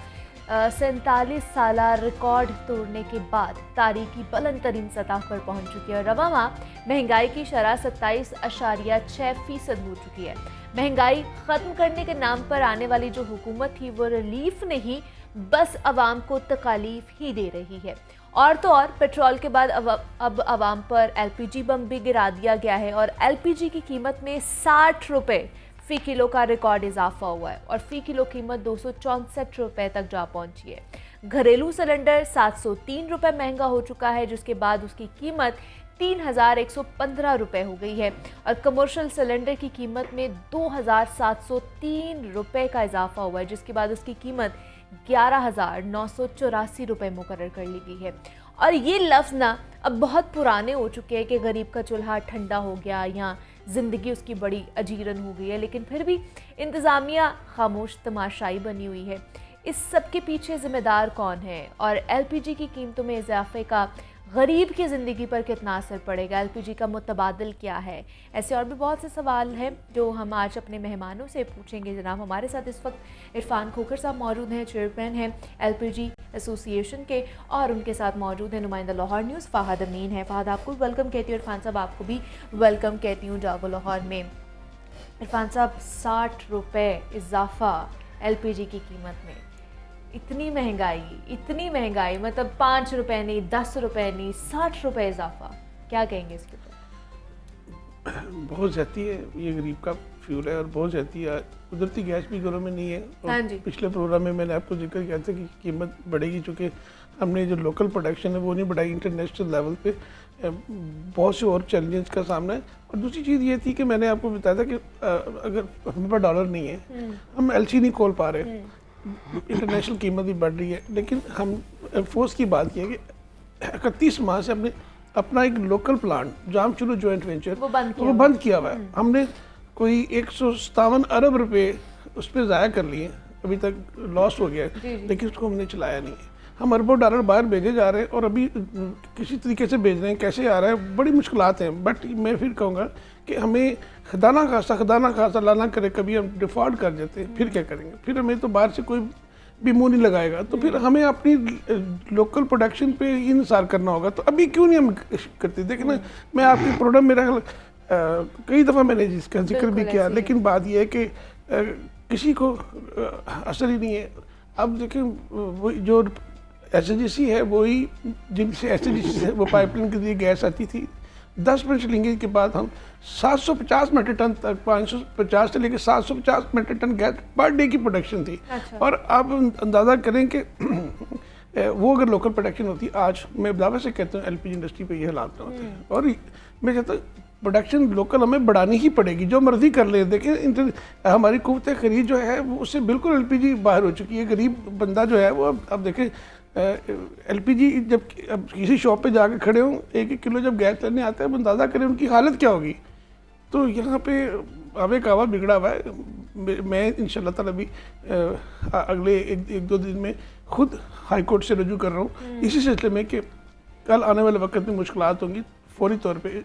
47 साला रिकॉर्ड तोड़ने के बाद तारीखी बुलंद तरीन सतह पर पहुंच चुकी है। रवा माह महंगाई की शरह 27.6% हो चुकी है। महंगाई ख़त्म करने के नाम पर आने वाली जो हुकूमत थी वो रिलीफ नहीं, बस आवाम को तकालीफ ही दे रही है। और तो और पेट्रोल के बाद अब आवाम पर LPG बम भी गिरा दिया गया है और LPG की कीमत में 60 रुपये फ़ी किलो का रिकॉर्ड इजाफा हुआ है और फ़ी किलो कीमत 264 रुपये तक जा पहुंची है। घरेलू सिलेंडर 703 रुपये महंगा हो चुका है, जिसके बाद उसकी कीमत 3115 रुपये हो गई है और कमर्शियल सिलेंडर की कीमत में 2703 रुपये का इजाफा हुआ है, जिसके बाद उसकी कीमत 11,984 रुपये मुकर्रर कर ली गई है। और ये लफ्ज़ ना अब बहुत पुराने हो चुके हैं कि गरीब का चूल्हा ठंडा हो गया या ज़िंदगी उसकी बड़ी अजीरन हो गई है, लेकिन फिर भी इंतज़ामिया खामोश तमाशाई बनी हुई है। इस सब के पीछे ज़िम्मेदार कौन है और LPG की कीमतों में इजाफे का गरीब की ज़िंदगी पर कितना असर पड़ेगा, LPG का मुतबादिल क्या है? ऐसे और भी बहुत से सवाल हैं जो हम आज अपने मेहमानों से पूछेंगे। जनाब हमारे साथ इस वक्त इरफान खोखर साहब मौजूद हैं, चेयरमैन हैं LPG एसोसिएशन के, और उनके साथ मौजूद हैं नुमाइंदा लाहौर न्यूज़ फ़ाहद अमीन है। फ़ाहद आपको वेलकम कहती हूँ, इरफान साहब आपको भी वेलकम कहती हूँ जागो लाहौर में। इरफान साहब 60 रुपये इजाफा LPG की कीमत में, इतनी महंगाई मतलब 5 रुपये नहीं, 10 रुपये नहीं, 60 रुपये इजाफा, क्या कहेंगे इसके ऊपर? बहुत ज़्यादा है, ये गरीब का फ्यूल है और बहुत ज़्यादा है। कुदरती गैस भी घरों में नहीं है। हाँ जी। पिछले प्रोग्राम में मैंने आपको जिक्र किया था कि कीमत बढ़ेगी, चूँकि हमने जो लोकल प्रोडक्शन है वो नहीं बढ़ाई, इंटरनेशनल लेवल पे बहुत से और चैलेंजेस का सामना है। और दूसरी चीज़ ये थी कि मैंने आपको बताया था कि अगर हमारे पास डॉलर नहीं है, हम LC नहीं खोल पा रहे, इंटरनेशनल कीमत भी बढ़ रही है, लेकिन हम फोर्स की बात की है कि 31 माह से हमने अपना एक लोकल प्लांट जाम चुलू जॉइंट वेंचर वो बंद किया हुआ है। हमने कोई 157 अरब रुपए उस पर ज़ाया कर लिए, अभी तक लॉस हो गया है, लेकिन उसको हमने चलाया नहीं है। हम अरबों डॉलर बाहर भेजे जा रहे हैं और अभी किसी तरीके से भेज रहे हैं, कैसे आ रहा है, बड़ी मुश्किलात हैं। बट मैं फिर कहूँगा कि हमें खदाना खासा लाना करे, कभी हम डिफ़ॉल्ट कर जाते हैं, फिर क्या करेंगे? फिर हमें तो बाहर से कोई भी मुँह नहीं लगाएगा, तो फिर हमें अपनी लोकल प्रोडक्शन पे ही इंतज़ार करना होगा। तो अभी क्यों नहीं हम करते? देखिए ना, मैं आपकी प्रोडक्ट मेरा कई दफ़ा मैंने जिसका जिक्र भी किया, लेकिन बात यह है कि किसी को असर ही नहीं है। अब देखें वो जो SAGC है वही जिनसे SAGC से वो पाइपलाइन के लिए गैस आती थी। 10% लिंकेज के बाद हम 750 मीट्रिक टन तक, 550 से लेकर 750 metric ton gas per day की प्रोडक्शन थी। अच्छा। और आप अंदाज़ा करें कि वो अगर लोकल प्रोडक्शन होती, आज मैं दावे से कहता हूँ LPG इंडस्ट्री पे ये हालात ना होते हैं। और मैं कहता हूँ प्रोडक्शन लोकल हमें बढ़ानी ही पड़ेगी, जो मर्जी कर ले। देखिए हमारी कुव्वत खरीद जो है वो उससे बिल्कुल LPG बाहर हो चुकी है। गरीब बंदा जो है वो अब देखें LPG जब अब किसी शॉप पे जाके खड़े हों, 1-1 किलो जब गैस लेने आता है, अब अंदाज़ा करें उनकी हालत क्या होगी। तो यहाँ पे आवे कावा बिगड़ा हुआ है। मैं इंशाल्लाह ताला भी अगले एक दो दिन में खुद हाई कोर्ट से रजू कर रहा हूँ इसी सिलसिले में कि कल आने वाले वक्त में मुश्किलात होंगी, फौरी तौर पे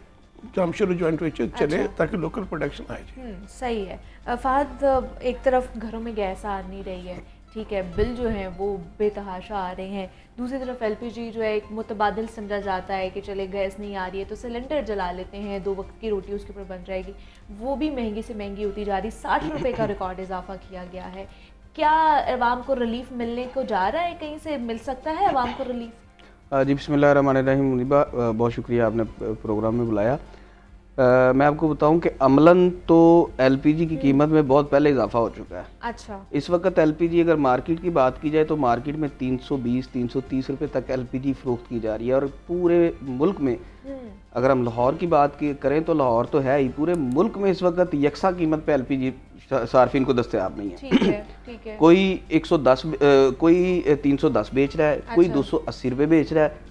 जामशेद जॉइंट वेंचर चले ताकि लोकल प्रोडक्शन आए जाए। सही है। फहद, एक तरफ घरों में गैस आ नहीं रही है, ठीक है, बिल जो हैं वो बेतहाशा आ रहे हैं, दूसरी तरफ LPG जो है एक मुतबादिल समझा जाता है कि चले गैस नहीं आ रही है तो सिलेंडर जला लेते हैं, 2 वक्त की रोटी उसके ऊपर बन जाएगी, वो भी महंगी से महंगी होती जा रही। 60 रुपये का रिकॉर्ड इजाफा किया गया है। क्या अवाम को रिलीफ मिलने को जा रहा है, कहीं से मिल सकता है अवाम को रिलीफ? जी बिस्मिल्लाहिर्रहमानिर्रहीम। मुनीबा, बहुत शुक्रिया आपने प्रोग्राम में बुलाया। मैं आपको बताऊं कि अमलन तो LPG की कीमत में बहुत पहले इजाफा हो चुका है। अच्छा। इस वक्त LPG अगर मार्केट की बात की जाए तो मार्केट में 320-330 रुपए तक LPG फरोख्त की जा रही है। और पूरे मुल्क में अगर हम लाहौर की बात करें तो लाहौर तो है ही, पूरे मुल्क में इस वक्त यकसा कीमत पे LPG सार्फिन को दस्तयाब नहीं है। ठीक है, ठीक है। कोई 110 कोई 310 बेच रहा है, कोई 280 रुपये बेच रहा है।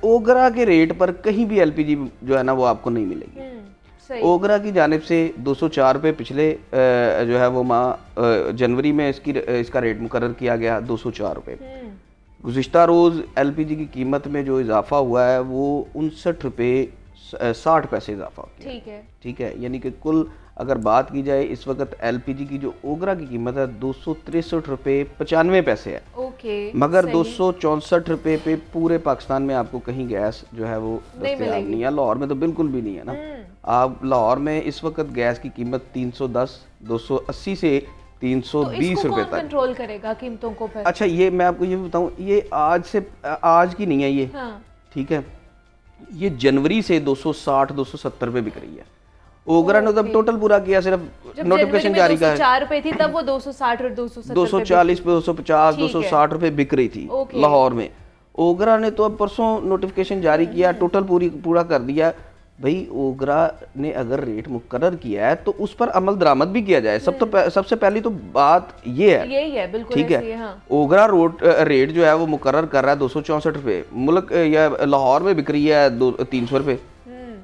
ओगरा के रेट पर कहीं भी LPG जो है ना वो आपको नहीं मिलेगी। सही। ओगरा की जानिब से 204 रुपये पिछले जो है वो माह जनवरी में इसका रेट मुकर्रर किया गया 204 रुपये। गुज़िश्ता रोज़ LPG की कीमत में जो इजाफा हुआ है वो 59 रुपये 60 पैसे इजाफा हो गया। ठीक है, ठीक है, यानी कि कुल अगर बात की जाए इस वक्त LPG की जो ओगरा की कीमत है 263 रुपये 95 पैसे है। ओके। मगर 264 रुपये पे पूरे पाकिस्तान में आपको कहीं गैस जो है वो दस्तयाब नहीं है। लाहौर में तो बिल्कुल भी नहीं है ना। आप लाहौर में इस वक्त गैस की कीमत 310, 280 से 320 रुपये तक। कंट्रोल करेगा कीमतों को फिर? अच्छा, ये मैं आपको ये बताऊं, ये आज की नहीं है ये। हाँ। ठीक है, ये जनवरी से 260-270 रुपये बिक रही है। ओगरा ने तब टोटल पूरा किया, सिर्फ नोटिफिकेशन जारी का 4 रुपए थी तब वो 260 और 270 240 पे 250 260 रुपए बिक रही थी लाहौर में। ओगरा ने तो अब परसों नोटिफिकेशन जारी किया, टोटल पूरा कर दिया। भाई ओगरा ने अगर रेट मुकर्रर किया है तो उस पर अमल दरामद भी किया जाए। सबसे पहली तो बात ये है, यही है, बिल्कुल ठीक ऐसे ही है। हाँ। ओगरा रेट जो है वो मुकर्रर कर रहा है 264 रुपये, मुल्क या लाहौर में बिक रही है 300 रुपये।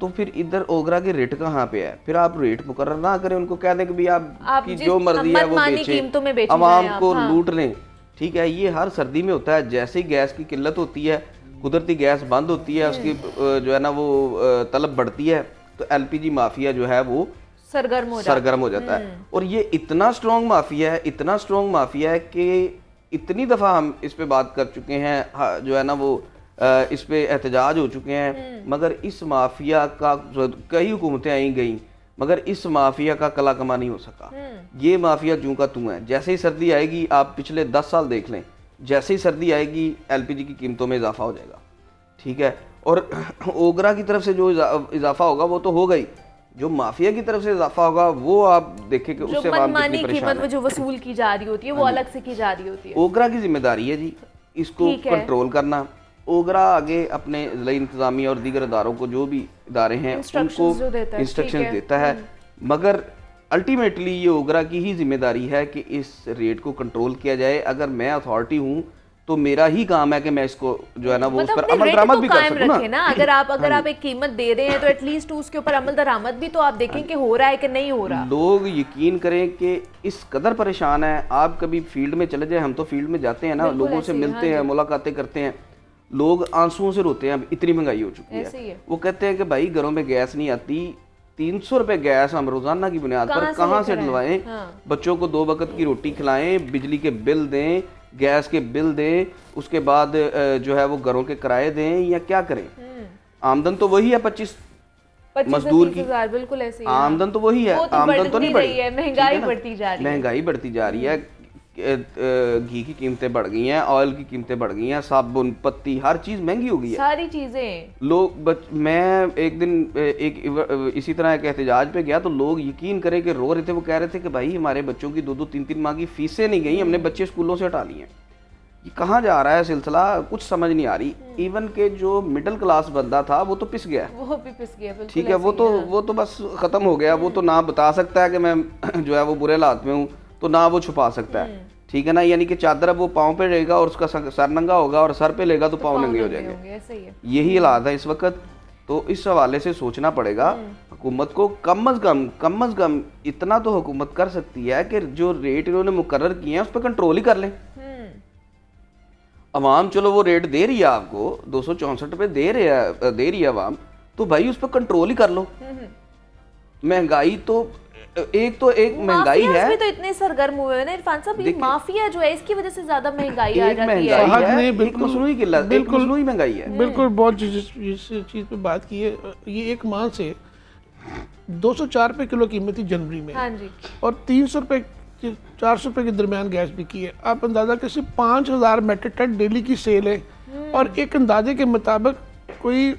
तो फिर इधर ओगरा के रेट कहाँ पे है? फिर आप रेट मुकर्रर ना करें, उनको कह दें कि भाई आपकी जो मर्जी है वो बेचें, आवाम को लूट लें। ठीक है, ये हर सर्दी में होता है। जैसे ही गैस की किल्लत होती है, कुदरती गैस बंद होती है, उसकी जो है ना वो तलब बढ़ती है, तो LPG माफिया जो है वो सरगर्म हो जाता है। और ये इतना स्ट्रॉन्ग माफिया है कि इतनी दफ़ा हम इस पे बात कर चुके हैं, जो है ना वो इस पे एहतजाज हो चुके हैं, मगर इस माफिया का कई हुकूमतें आई गई, मगर इस माफिया का कला कमा नहीं हो सका। ये माफिया क्यों का तू है। जैसे ही सर्दी आएगी, आप पिछले 10 साल देख लें, जैसे ही सर्दी आएगी LPG की कीमतों में इजाफा हो जाएगा। ठीक है, और ओगरा की तरफ से जो इजाफा होगा वो तो होगा ही, जो माफिया की तरफ से इजाफा होगा वो आप देखें कि उससे मनमानी कीमत जो वसूल की जा रही होती है वो अलग से की जा रही होती है। ओगरा की जिम्मेदारी है जी इसको कंट्रोल करना। ओगरा आगे अपने ज़िला इंतजामिया और दीगर इदारों को, जो भी इदारे हैं उनको इंस्ट्रक्शन देता है, मगर अल्टीमेटली ये ओगरा की ही जिम्मेदारी है कि इस रेट को कंट्रोल किया जाए। अगर मैं अथॉरिटी हूँ तो मेरा ही काम है कि मैं इसको जो है ना वो उस पर अमल दरामद भी कर सकूं ना। अगर आप एक कीमत दे रहे हैं तो एटलीस्ट उसके ऊपर अमल दरामद भी तो आप देखें कि हो रहा है कि नहीं हो रहा। लोग यकीन करें कि इस कदर परेशान है। आप कभी फील्ड में चले जाए, हम तो फील्ड में जाते हैं ना, लोगों से मिलते हैं, मुलाकातें करते हैं, लोग आंसुओं से रोते हैं। अब इतनी महंगाई हो चुकी है, वो कहते हैं कि भाई घरों में गैस नहीं आती, 300 रुपए गैस हम रोजाना की बुनियाद पर कहाँ से डलवाएं? बच्चों को 2 वक्त की रोटी खिलाएं, बिजली के बिल दें, गैस के बिल दें, उसके बाद जो है वो घरों के किराए दें, या क्या करें? आमदन तो वही है 25 मजदूर की, बिल्कुल ऐसे ही आमदन तो वही है, आमदन तो नहीं बढ़ी है, महंगाई बढ़ती जा रही है। महंगाई बढ़ती जा रही है। घी की कीमतें बढ़ गई हैं, ऑयल की कीमतें बढ़ गई हैं, साबुन, पत्ती, हर चीज़ महंगी हो गई है। सारी चीजें मैं एक दिन इसी तरह एक एहतजाज पे गया तो लोग यकीन करें कि रो रहे थे। वो कह रहे थे कि भाई हमारे बच्चों की 2-2 3-3 माह की फीसें नहीं गई, हमने बच्चे स्कूलों से हटा लिए हैं। ये कहाँ जा रहा है सिलसिला, कुछ समझ नहीं आ रही। इवन के जो मिडिल क्लास बंदा था वो तो पिस गया, वो भी पिस गया, बिल्कुल ठीक है, वो तो बस ख़त्म हो गया। वो तो ना बता सकता है कि मैं जो है वो बुरे हालात में हूँ, तो ना वो छुपा सकता है, ठीक है ना। यानी कि चादर अब वो पाँव पे रहेगा और उसका सर नंगा होगा, और सर पे लेगा तो पाँव नंगे हो जाएंगे। यही हालात है इस वक्त। तो इस हवाले से सोचना पड़ेगा हुकूमत को। कम अज़ कम इतना तो हुकूमत कर सकती है कि जो रेट इन्होंने मुकर्रर किए हैं उस पर कंट्रोल ही कर लें। अवाम चलो वो रेट दे रही है आपको, 264 रुपये दे रही है अवाम, तो भाई उस पर कंट्रोल ही कर लो। महंगाई तो एक महंगाई है, भी तो इतने सरगर्म हुए हैं ना इरफान साहब, ये माफिया जो है इसकी वजह से ज्यादा महंगाई आ एक जाती महंगाई है। है, एक मसनूई किल्लत, एक मसनूई महंगाई है। बिल्कुल, बहुत जिस चीज़ पे बात की है, ये एक माह से 204 रुपये किलो कीमत थी जनवरी में, हाँ जी, और 300 रुपये 400 रुपये के दरमियान गैस बिकी है। आप अंदाज़ा कैसे 5000 मेट्रिक टन डेली की सेल है, और एक अंदाजे के मुताबिक कोई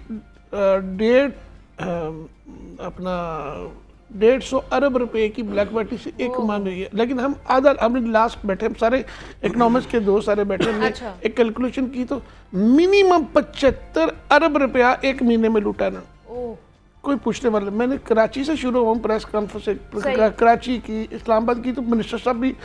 150 अरब रुपए की ब्लैक मनी से एक माह में है। लेकिन हमने लास्ट बैठे, हम सारे इकोनॉमिक्स के दोस्त सारे बैठे, हमने एक कैलकुलेशन की तो मिनिमम 75 अरब रुपया एक महीने में लूटा ना कोई पूछने वाला। मैंने कराची से शुरू हुआ प्रेस कॉन्फ्रेंस, कराची की, इस्लामाबाद की, तो मिनिस्टर साहब भी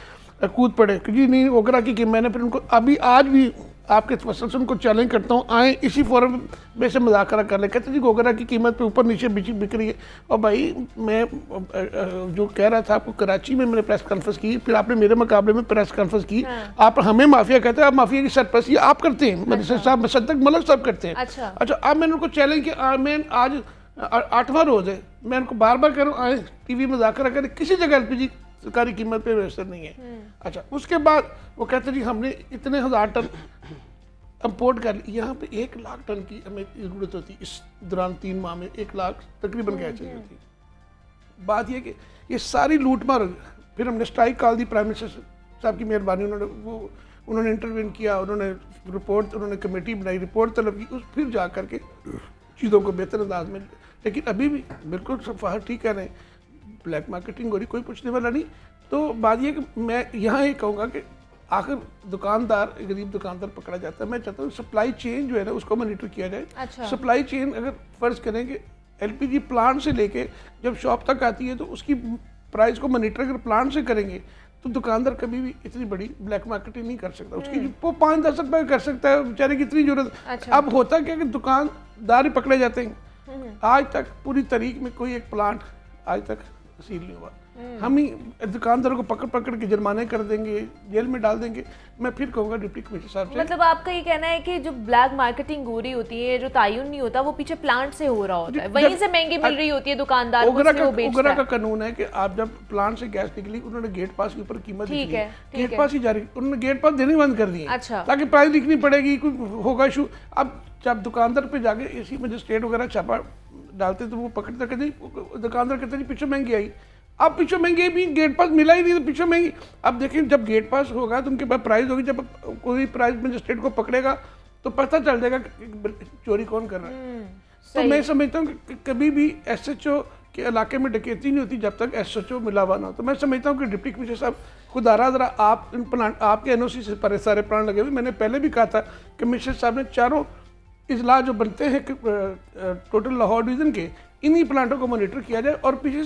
कूद पड़े कि जी नहीं ओगरा की। मैंने फिर उनको अभी आज भी आपके फसल से उनको चैलेंज करता हूँ, आए इसी फोरम में से मुज़ाकरा कर ले। कहते जी गोगरा की कीमत पे ऊपर नीचे बिक रही है। और भाई मैं जो कह रहा था आपको, कराची में मैंने प्रेस कॉन्फ्रेंस की, फिर आपने मेरे मुकाबले में प्रेस कॉन्फ्रेंस की। आप हमें माफिया कहते हैं, आप माफिया की सरपरस्ती आप करते हैं, मिनिस्टर साहब सदक मलक साहब करते हैं। अच्छा, अब मैंने उनको चैलेंज किया, मैं आज 8वां रोज है, मैं उनको बार बार कह रहा हूँ आए टीवी में मुज़ाकरा करें, किसी जगह एलपीजी सरकारी कीमत पे व्यवस्था नहीं है। अच्छा, उसके बाद वो कहते जी हमने इतने 1000 टन इम्पोर्ट कर ली। यहाँ पे 1 लाख टन की हमें ज़रूरत होती, इस दौरान 3 माह में 1 लाख तकरीबन गैस चाहिए होती। बात यह कि ये सारी लूट मार। फिर हमने स्ट्राइक कॉल दी, प्राइम मिनिस्टर साहब की मेहरबानी, उन्होंने इंटरवेन किया, उन्होंने कमेटी बनाई, रिपोर्ट तलब की, उस फिर जा करके चीज़ों को बेहतर अंदाज में। लेकिन अभी भी बिल्कुल सफाह ठीक कह रहे हैं, ब्लैक मार्केटिंग हो रही, कोई पूछने वाला नहीं। तो बात यह कि मैं यहाँ ये कहूँगा कि आखिर दुकानदार, गरीब दुकानदार पकड़ा जाता है। मैं चाहता हूँ सप्लाई चेन जो है ना उसको मॉनिटर किया जाए। अच्छा। सप्लाई चेन अगर फ़र्ज़ करें कि एलपीजी प्लांट से लेके जब शॉप तक आती है तो उसकी प्राइस को मॉनिटर अगर प्लांट से करेंगे तो दुकानदार कभी भी इतनी बड़ी ब्लैक मार्केटिंग नहीं कर सकता। उसकी वो 5-10 रुपये कर सकता है, बेचारे की इतनी जरूरत। अच्छा। अब होता क्या कि दुकानदार ही पकड़े जाते हैं। आज तक पूरी तारीख में कोई एक प्लांट आज तक सील नहीं हुआ। हम ही दुकानदारों को पकड़ के जुर्माने कर देंगे, जेल में डाल देंगे। मैं फिर कहूँगा डिप्टी कमिश्नर साहब से, मतलब आपका ये कहना है कि जो ब्लैक मार्केटिंग हो रही होती है, जो तायुन नहीं होता, वो पीछे प्लांट से हो रहा होता है, वहीं से महंगी मिल रही होती है दुकानदार को, इसलिए वो बेचता है। ओगरा का कानून है कि आप जब प्लांट से गैस निकली, उन्होंने गेट पास के ऊपर कीमत लिखी है, गेट पास ही जारी, उन्होंने गेट पास देने बंद कर दिए। अच्छा। ताकि प्राइस लिखनी पड़ेगी, कोई होगा इशू। अब जब दुकानदार पे जाके इसी मजिस्ट्रेट वगैरह छापा डालते तो वो पकड़ते, कहते दुकानदार कहते जी पीछे महंगी आई। अब पीछे महंगी भी गेट पास मिला ही नहीं तो पीछे महंगी। अब देखिए जब गेट पास होगा तो उनके पास प्राइस होगी, जब कोई प्राइस मजिस्ट्रेट को पकड़ेगा तो पता चल जाएगा कि चोरी कौन कर रहा है। तो मैं समझता हूँ कि कभी भी एसएचओ के इलाके में डकैती नहीं होती जब तक एसएचओ मिला हुआ ना हो। तो मैं समझता हूँ कि डिप्टी कमिश्नर साहब खुदारा ज़रा आप इन प्लांट, आपके एनओसी से सारे प्लांट लगे हुए। मैंने पहले भी कहा था कमिश्नर साहब ने चारों इजला जो बनते हैं टोटल लाहौर डिवीज़न के, इन्हीं प्लांटों को मॉनिटर किया जाए और पीछे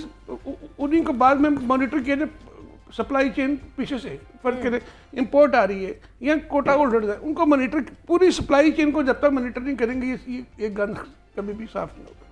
उन्हीं को बाद में मॉनिटर किया जाए। सप्लाई चेन पीछे से फर्क करें, इंपोर्ट आ रही है या कोटा होल्डर है, उनको मॉनिटर, पूरी सप्लाई चेन को जब तक मॉनिटर नहीं करेंगे ये गंद कभी भी साफ नहीं होगा।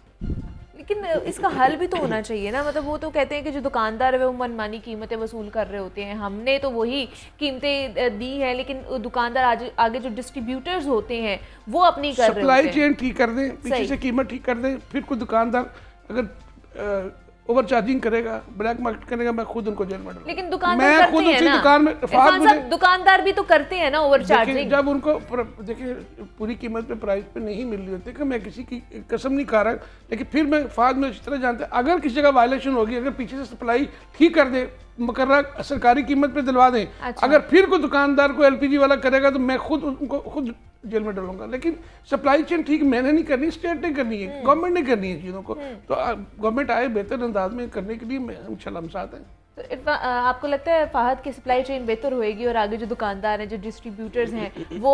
लेकिन इसका हल भी तो होना चाहिए ना। मतलब वो तो कहते हैं कि जो दुकानदार है वो मनमानी कीमतें वसूल कर रहे होते हैं, हमने तो वही कीमतें दी हैं, लेकिन दुकानदार आगे जो डिस्ट्रीब्यूटर्स होते हैं वो अपनी कर रहे होते हैं। सप्लाई चेन ठीक कर दें, पीछे से कीमत ठीक कर दें, फिर कोई दुकानदार अगर ओवर चार्जिंग करेगा, ब्लैक मार्केट करेगा, मैं खुद उनको जेल में डालूंगा। लेकिन दुकानदार करते हैं ना, दुकानदार भी तो करते हैं ना ओवर चार्जिंग। जब उनको देखिए पूरी कीमत पे प्राइस पे नहीं मिल रही होती, कि मैं किसी की कसम नहीं खा रहा, लेकिन फिर मैं फाद में इस तरह जानते, अगर किसी जगह वायलेशन होगी, अगर पीछे से सप्लाई ठीक कर दे मुकर्रर सरकारी कीमत पे दिलवा दें। अगर फिर कोई दुकानदार को एलपीजी वाला करेगा तो मैं उनको खुद जेल में डालूंगा। लेकिन सप्लाई चेन ठीक मैंने नहीं करनी, स्टेट ने करनी है, गवर्नमेंट ने करनी है चीज़ों को। तो गवर्नमेंट आए बेहतर अंदाज में करने के लिए इंशाल्लाह हम साथ हैं। तो आपको लगता है फाहद की सप्लाई चेन बेहतर होएगी और आगे जो दुकानदार हैं, जो डिस्ट्रीब्यूटर्स हैं, वो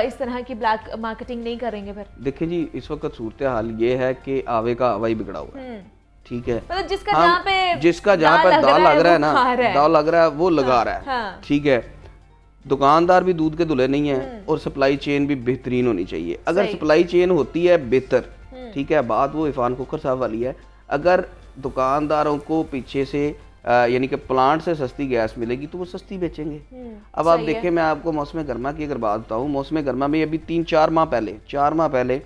इस तरह की ब्लैक मार्केटिंग नहीं करेंगे? फिर देखिए जी, इस वक्त सूरत हाल ये है कि आवे का आवा ही बिगड़ा हुआ है, ठीक है। मतलब जिसका जहाँ पे दाल लग रहा है ना, दाल लग रहा है वो लगा रहा है, ठीक है। दुकानदार भी दूध के धुले नहीं है और सप्लाई चेन भी बेहतरीन होनी चाहिए। अगर सप्लाई चेन होती है बेहतर, ठीक है, बात वो इरफान खोखर साहब वाली है। अगर दुकानदारों को पीछे से यानी कि प्लांट से सस्ती गैस मिलेगी तो वो सस्ती बेचेंगे। अब आप देखें, मैं आपको मौसम गर्मा की अगर बात बताऊँ, मौसम गर्मा में अभी 4 माह पहले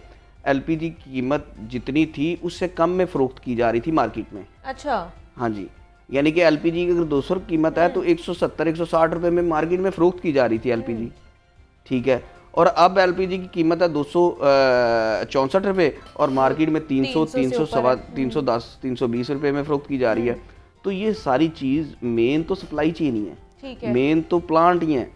एलपीजी की कीमत जितनी थी उससे कम में फरोख्त की जा रही थी मार्केट में। अच्छा, हाँ जी, यानी कि एलपीजी की अगर 200 रुपये कीमत है तो 170-160 रुपये में मार्केट में फरोख्त की जा रही थी एलपीजी, ठीक है। और अब एलपीजी की कीमत है 264 रुपये और मार्केट में 300, 310, 320 रुपये में फरोख्त की जा रही है। तो ये सारी चीज़ मेन तो सप्लाई चेन ही है, मेन तो प्लांट ही है।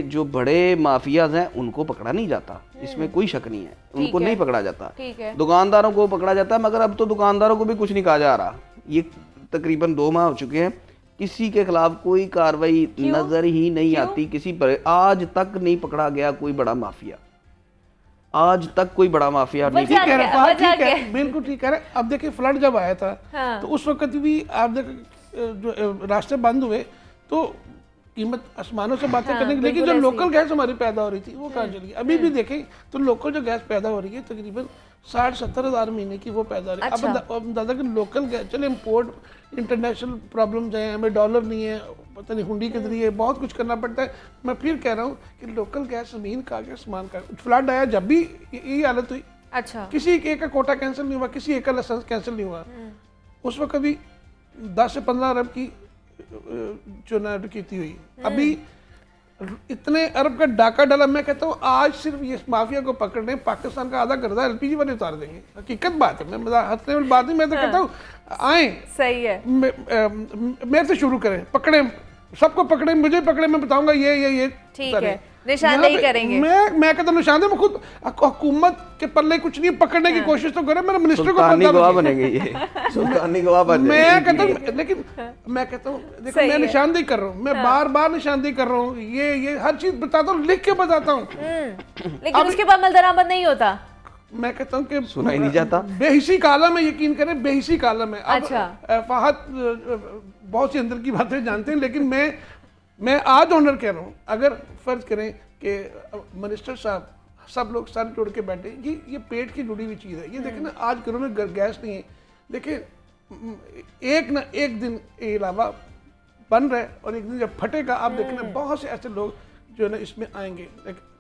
जो बड़े माफियाज हैं उनको पकड़ा नहीं जाता, इसमें कोई शक नहीं है, उनको नहीं पकड़ा जाता, दुकानदारों को पकड़ा जाता है। मगर अब तो दुकानदारों को भी कुछ नहीं कहा जा रहा। ये तकरीबन 2 माह हो चुके हैं, किसी के खिलाफ कोई कार्रवाई नजर ही नहीं आती। किसी पर आज तक नहीं पकड़ा गया कोई बड़ा माफिया, आज तक कोई बड़ा माफिया नहीं। ठीक कह रहे, बिल्कुल ठीक कह रहे। अब देखिए फ्लड जब आया था तो उस वक्त भी आप देखिए जो रास्ते बंद हुए तो कीमत आसमानों से बातें करने की, लेकिन जो लोकल गैस हमारी पैदा हो रही थी वो कहाँ चली? अभी भी देखें तो लोकल जो गैस पैदा हो रही है तकरीबन 60-70 हज़ार महीने की वो पैदा हो रही है। अब अंदाजा कि लोकल गैस, चले इम्पोर्ट इंटरनेशनल प्रॉब्लम्स हैं, हमें डॉलर नहीं है, पता नहीं हुंडी के जरिए बहुत कुछ करना पड़ता है। मैं फिर कह रहा हूँ कि लोकल गैस ज़मीन का गया, आसमान का। फ्लड आया जब भी यही हालत हुई। अच्छा, किसी एक का कोटा कैंसिल नहीं हुआ, किसी एक का लाइसेंस कैंसिल नहीं हुआ। उस वक्त कभी 10 से 15 अरब की चुनाव की हुई, अभी इतने अरब का डाका डाला। मैं कहता हूँ आज सिर्फ ये माफिया को पकड़ने पाकिस्तान का आधा कर्जा एलपीजी वाले उतार देंगे। हकीकत बात है, मैं हंसने वाली बात नहीं, मैं तो कहता हूँ आए, सही है, मेरे से शुरू करें, पकड़े, सबको पकड़े, मुझे पकड़े, मैं बताऊंगा ये ठीक है, निशानदेही करेंगे। मैं कहता हूँ निशानदेही में खुद हुकूमत के पल्ले कुछ नहीं, पकड़ने की कोशिश तो करें। मेरे मिनिस्टर को गवाह बनेंगे, ये सुल्तानी गवाह बन जाएंगे। मैं कहता हूँ, लेकिन मैं कहता हूँ देखो मैं निशानदेही कर रहा हूँ, मैं बार निशानदेही कर रहा हूँ, ये हर चीज बताता हूँ, लिख के बताता हूँ, लेकिन उसके बाद अमल दरामद नहीं होता। मैं कहता हूँ कि सुना ही नहीं जाता। बेहिसी कालम है, यकीन करें, बेहिसी कालम है। अच्छा, फाहद बहुत सी अंदर की बातें जानते हैं, लेकिन मैं आज ऑनर कह रहा हूँ, अगर फर्ज करें कि मिनिस्टर साहब सब लोग सर जोड़ के बैठे, ये पेट की जुड़ी हुई चीज़ है। ये देखें ना, आज घरों में गैस नहीं है, देखिए एक ना एक दिन ये लावा बन रहा है और एक दिन जब फटेगा आप देखना बहुत से ऐसे लोग जो है ना इसमें आएंगे।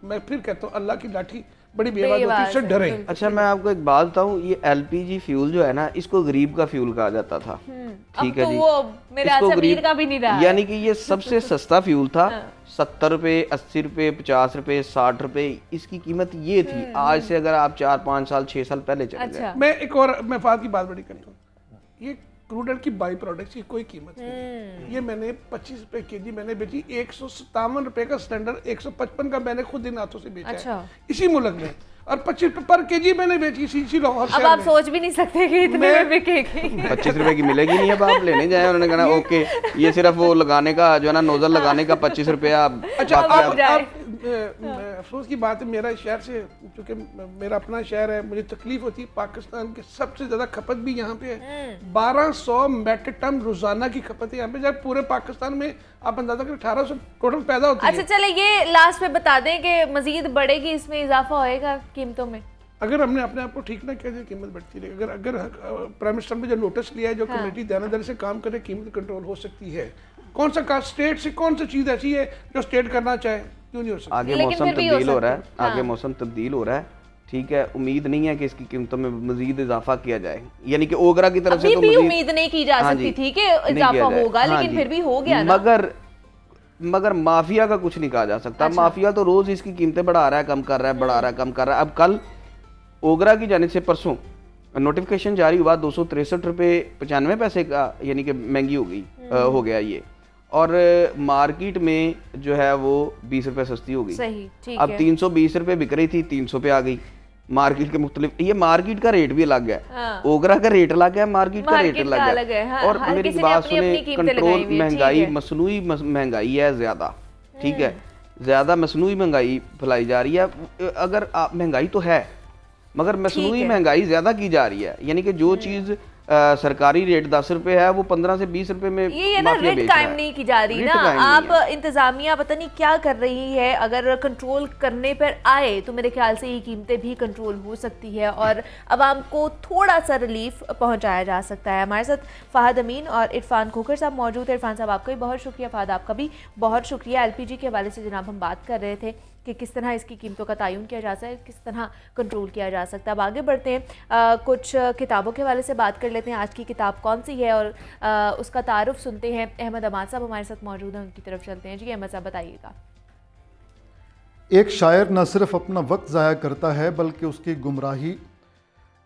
मैं फिर कहता हूँ अल्लाह की लाठी बड़ी बेवाद होती है, इससे डरें। अच्छा, मैं आपको एक बात बताऊं, ये एलपीजी फ्यूल जो है ना, इसको गरीब का फ्यूल कहा जाता था, ठीक है जी, इसको गरीब का भी नहीं रहा, यानी कि ये सबसे सस्ता फ्यूल था। 70 रुपये, 80 रुपये, 50 रुपये, 60 रुपये इसकी कीमत ये थी। आज से अगर आप 4-5 साल 6 साल पहले चले गए। मैं एक और मैं फाद की बात बड़ी करता हूँ, ये क्रूड ऑयल की बाई प्रोडक्ट्स की कोई कीमत नहीं। ये मैंने 25 रुपए केजी मैंने बेची, 157 रुपए का सिलेंडर 155 का मैंने खुद इन हाथों से बेचा है इसी मुल्क में, और 25 रुपए पर केजी मैंने बेची इसी लाहौर शहर में। अब आप सोच भी नहीं सकते कि इतने में बिकेगी। 25 रुपए की मिलेगी नहीं। अब आप लेने जाए, उन्होंने कहा ओके ये सिर्फ वो लगाने का जो है ना, नोजल लगाने का 25 रुपया। अच्छा, अफसोस की बात है, मेरा शहर से, चूंकि मेरा अपना शहर है, मुझे तकलीफ होती है। पाकिस्तान के सबसे ज्यादा खपत भी यहाँ पे है, 1200 मेट्रिक टन रोजाना की खपत है यहाँ पे, जब पूरे पाकिस्तान में आप अंदाजा करें 1800 टोटल पैदा होती है। अच्छा चले, ये लास्ट में बता दें कि मजीद बढ़ेगी, इसमें इजाफा होएगा कीमतों में? अगर हमने अपने आप को ठीक ना किया, कीमत बढ़ती रहेगी। अगर प्राइम मिनिस्टर ने जो नोटिस लिया है, जो कमेटी दानादारी से काम करे, कीमत कंट्रोल हो सकती है। कौन सा स्टेट से कौन सी चीज ऐसी है जो स्टेट करना चाहे, क्यों नहीं हो सकती? आगे मौसम तब्दील हो रहा है, आगे मौसम तब्दील हो रहा है, ठीक है। उम्मीद नहीं है कि इसकी कीमतों में मजीद इजाफा किया जाए, यानी कि ओगरा की तरफ से तो भी उम्मीद नहीं की जा सकती थी कि इजाफा होगा, लेकिन फिर भी हो गया ना। मगर माफिया का कुछ नहीं कहा जा सकता। माफिया तो रोज इसकी कीमतें बढ़ा रहा है, कम कर रहा है, बढ़ा रहा है, कम कर रहा है। अब कल ओगरा की जानिब से परसों नोटिफिकेशन जारी हुआ 263 रुपये 95 पैसे का, यानी कि महंगी हो गई, हो गया ये। और मार्केट में जो है वो 20 रुपये सस्ती हो गई। सही, ठीक अब है। 320 रुपये बिक रही थी, 300 पे आ गई। मार्केट के मुख्तलिफ, ये मार्केट का रेट भी अलग है, हाँ। ओगरा का रेट अलग है, मार्केट का रेट मार्केट का अलग अलग है, हाँ, और हर मेरी किसी ने बात अपनी सुने, अपनी कीमतें लगाई कंट्रोल हुई है, महंगाई, ठीक है। मसनूई महंगाई है ज़्यादा, ठीक है, ज़्यादा मसनूई महंगाई फैलाई जा रही है। अगर आप, महंगाई तो है मगर मसनूई है। महंगाई ज़्यादा की जा रही है, यानी कि जो चीज़ सरकारी रेट 10 रुपए है वो 15 से 20 रुपए में ये है ना, माफिया रेट बेच रहा कायम है। नहीं की जा रही रेट ना। कायम नहीं आप है। इंतजामिया पता नहीं क्या कर रही है, अगर कंट्रोल करने पर आए तो मेरे ख्याल से ये कीमतें भी कंट्रोल हो सकती है और आवाम को थोड़ा सा रिलीफ पहुंचाया जा सकता है। हमारे साथ फ़हद अमीन और इरफान खोखर साहब मौजूद है। इरफान साहब आपका भी बहुत शुक्रिया, फ़हद आपका भी बहुत शुक्रिया। LPG के हवाले से जनाब हम बात कर रहे थे कि किस तरह इसकी कीमतों का तयन किया जा सकता है, किस तरह कंट्रोल किया जा सकता है। अब आगे बढ़ते हैं, कुछ किताबों के हवाले से बात कर लेते हैं। आज की किताब कौन सी है और उसका तारुफ सुनते हैं। अहमद अमाद साहब हमारे साथ मौजूद हैं, उनकी तरफ चलते हैं। जी अहमद साहब बताइएगा। एक शायर न सिर्फ अपना वक्त ज़ाया करता है बल्कि उसकी गुमराही